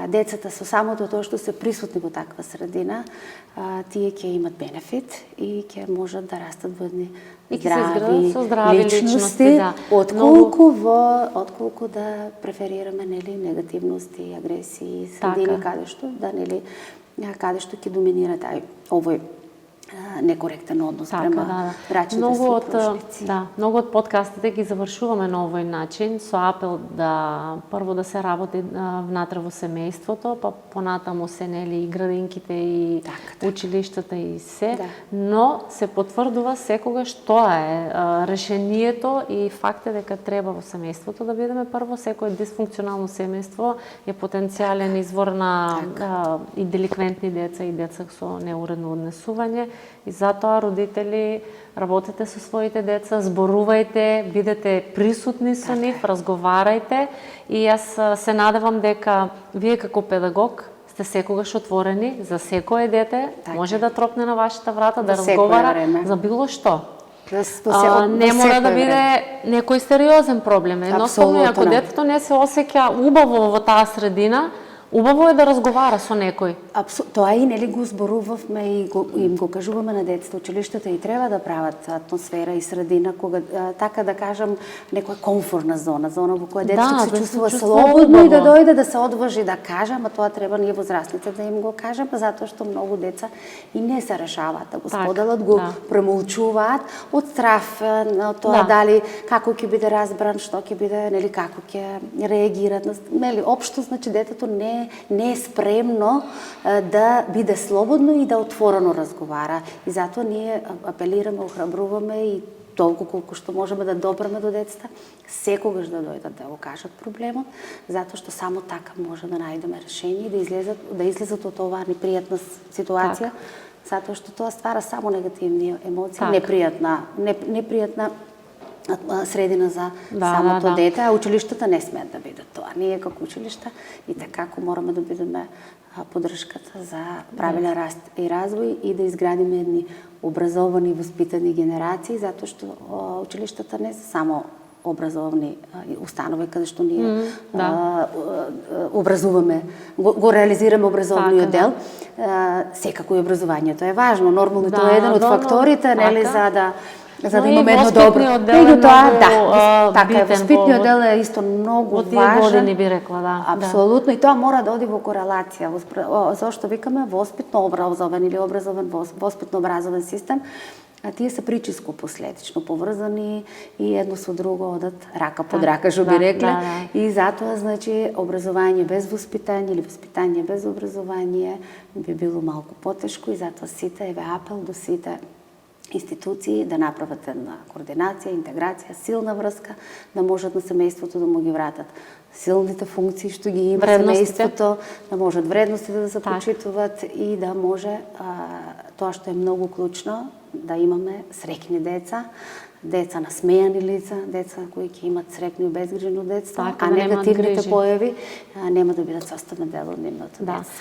Децата со самото тоа што се присутни во таква средина, тие ќе имат бенефит и ќе можат да растат во едни здрави личности, отколку да преферираме нели негативности, агресии, средини каде што ќе доминира овој некоректен однос према брачните сопружници. Многу од подкастите ги завршуваме на овој начин со апел да прво да се работи внатре во семејството, па понатаму се нели и градинките и училиштата и се, но се потврдува секогаш тоа е решението и факт е дека треба во семејството да бидеме прво. Секој дисфункционално семејство е потенцијален извор на и деликвентни деца и деца со неуредно однесување. И затоа, родители, работете со своите деца, зборувајте, бидете присутни со нив, разговарајте. И јас се надевам дека вие како педагог сте секогаш отворени за секое дете, може да тропне на вашата врата, да разговара за било што. Не мора да биде некој сериозен проблем. Едноставно, ако детето не се осеќа убаво во таа средина, убаво е да разговара со некој. Тоа и нели го зборувавме и им го кажуваме на децата. Училиштата и треба да прават атмосфера и средина кога така да кажам некоја комфортна зона во која детето се чувствува слободно и да дојде да се одважи да каже, ама тоа треба ние возрастните да им го кажеме, затоа што многу деца и не се решаваат да го споделат, го премолчуваат од страф на тоа дали како ќе биде разбран, што ќе биде, нели како ќе реагираат, нели општо значи детето не е спремно да биде слободно и да отворено разговара. И затоа ние апелираме, охрабруваме и толку колку што можеме да допреме до децата, секогаш да дојдат да го кажат проблемот, затоа што само така може да најдеме решение и да излезат од оваа непријатна ситуација, затоа што тоа ствара само негативни емоции, непријатна средина за самото дете, а училиштата не смеят да бидат тоа. Ние како училишта и така мораме да бидеме поддршката за правилен раст и развој и да изградиме едни образовани, воспитани генерации, затоа што училиштата не се само образовни установи каде што ние образуваме, го реализираме образовниот дел. Секако и образованието е важно. Нормално тоа е еден од факторите, нели, за да имаме едно добро. Меѓу тоа, така, воспитниот дел е исто многу важен. Од тие години би рекла, да. Апсолутно, и тоа мора да оди во корелација. Зошто викаме воспитно образован или воспитно образован систем, а тие се причиско последично поврзани и едно со друго одат рака под рака, што би рекле. И затоа, значи, образование без воспитание или воспитание без образование би било малку потешко и затоа сите, еве апел до сите институции да направат една координација, интеграција, силна врска, да можат на семејството да му ги вратат силните функции што ги има семејството, да можат вредностите да се почитуваат и да може тоа што е многу клучно, да имаме среќни деца, деца насмејани лица, деца кои ќе имат среќно и безгрижно детство, а негативните појави нема да бидат составен дел од нивното детство.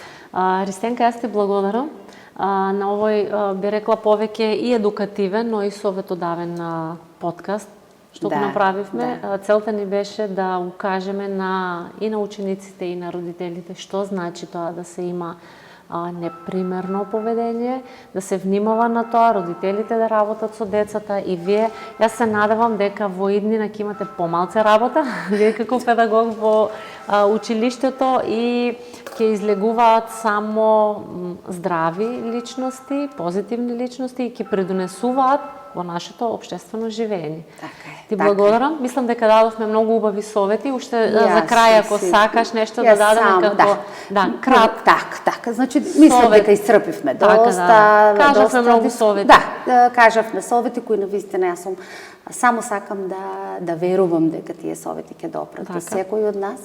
Ристенка, јас ти благодарам на овој, би рекла, повеќе и едукативен, но и советодавен подкаст што го направивме. Целта ни беше да укажеме и на учениците и на родителите што значи тоа да се има непримерно поведение, да се внимава на тоа, родителите да работат со децата и вие. Јас се надевам дека во иднина ќе имате помалце работа, вие како педагог во училиштето и ќе излегуваат само здрави личности, позитивни личности и ќе придонесуваат во нашето општествено живење. Ти благодарам. Мислам дека дадовме многу убави совети. Уште за крај, ако сакаш нешто да дадеме како Така, значи мислам дека исцрпивме доста. Кажавме многу совети. Кажавме совети кои навистина јас само сакам да верувам дека тие совети ќе допрат до секој од нас.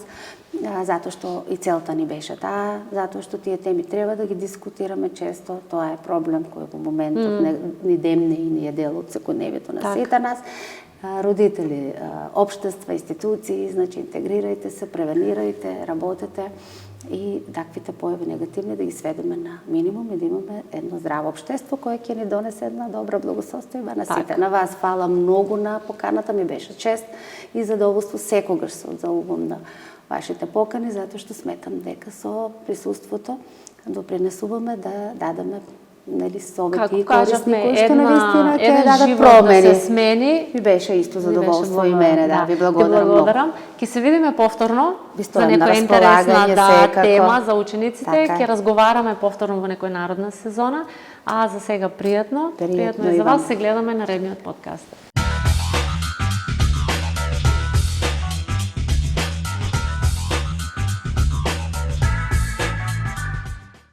Затоа што и целта ни беше таа, затоа што тие теми треба да ги дискутираме често. Тоа е проблем кој во моментот ни демне и ни е дел од секојдневието на сите нас. Родители, општества, институции, значи интегрирајте се, превенирајте, работете и таквите појави негативни да ги сведеме на минимум и да имаме едно здраво општество кое ќе ни донесе една добра благосостојба на сите. На вас фала многу на поканата, ми беше чест и задоволство, секогаш се одзовувам на вашите покани, затоа што сметам дека со присуството допринесуваме да дадеме совети и корисни кои што навистина ќе дадат промени. Да се смени. Ви беше исто задоволство и мене, ви благодарам многу. Ќе се видиме повторно за некоја интересна тема за учениците. Ќе разговараме повторно во некоја народна сезона. А за сега пријатно. Пријатно е за вас. Се гледаме наредниот подкаст.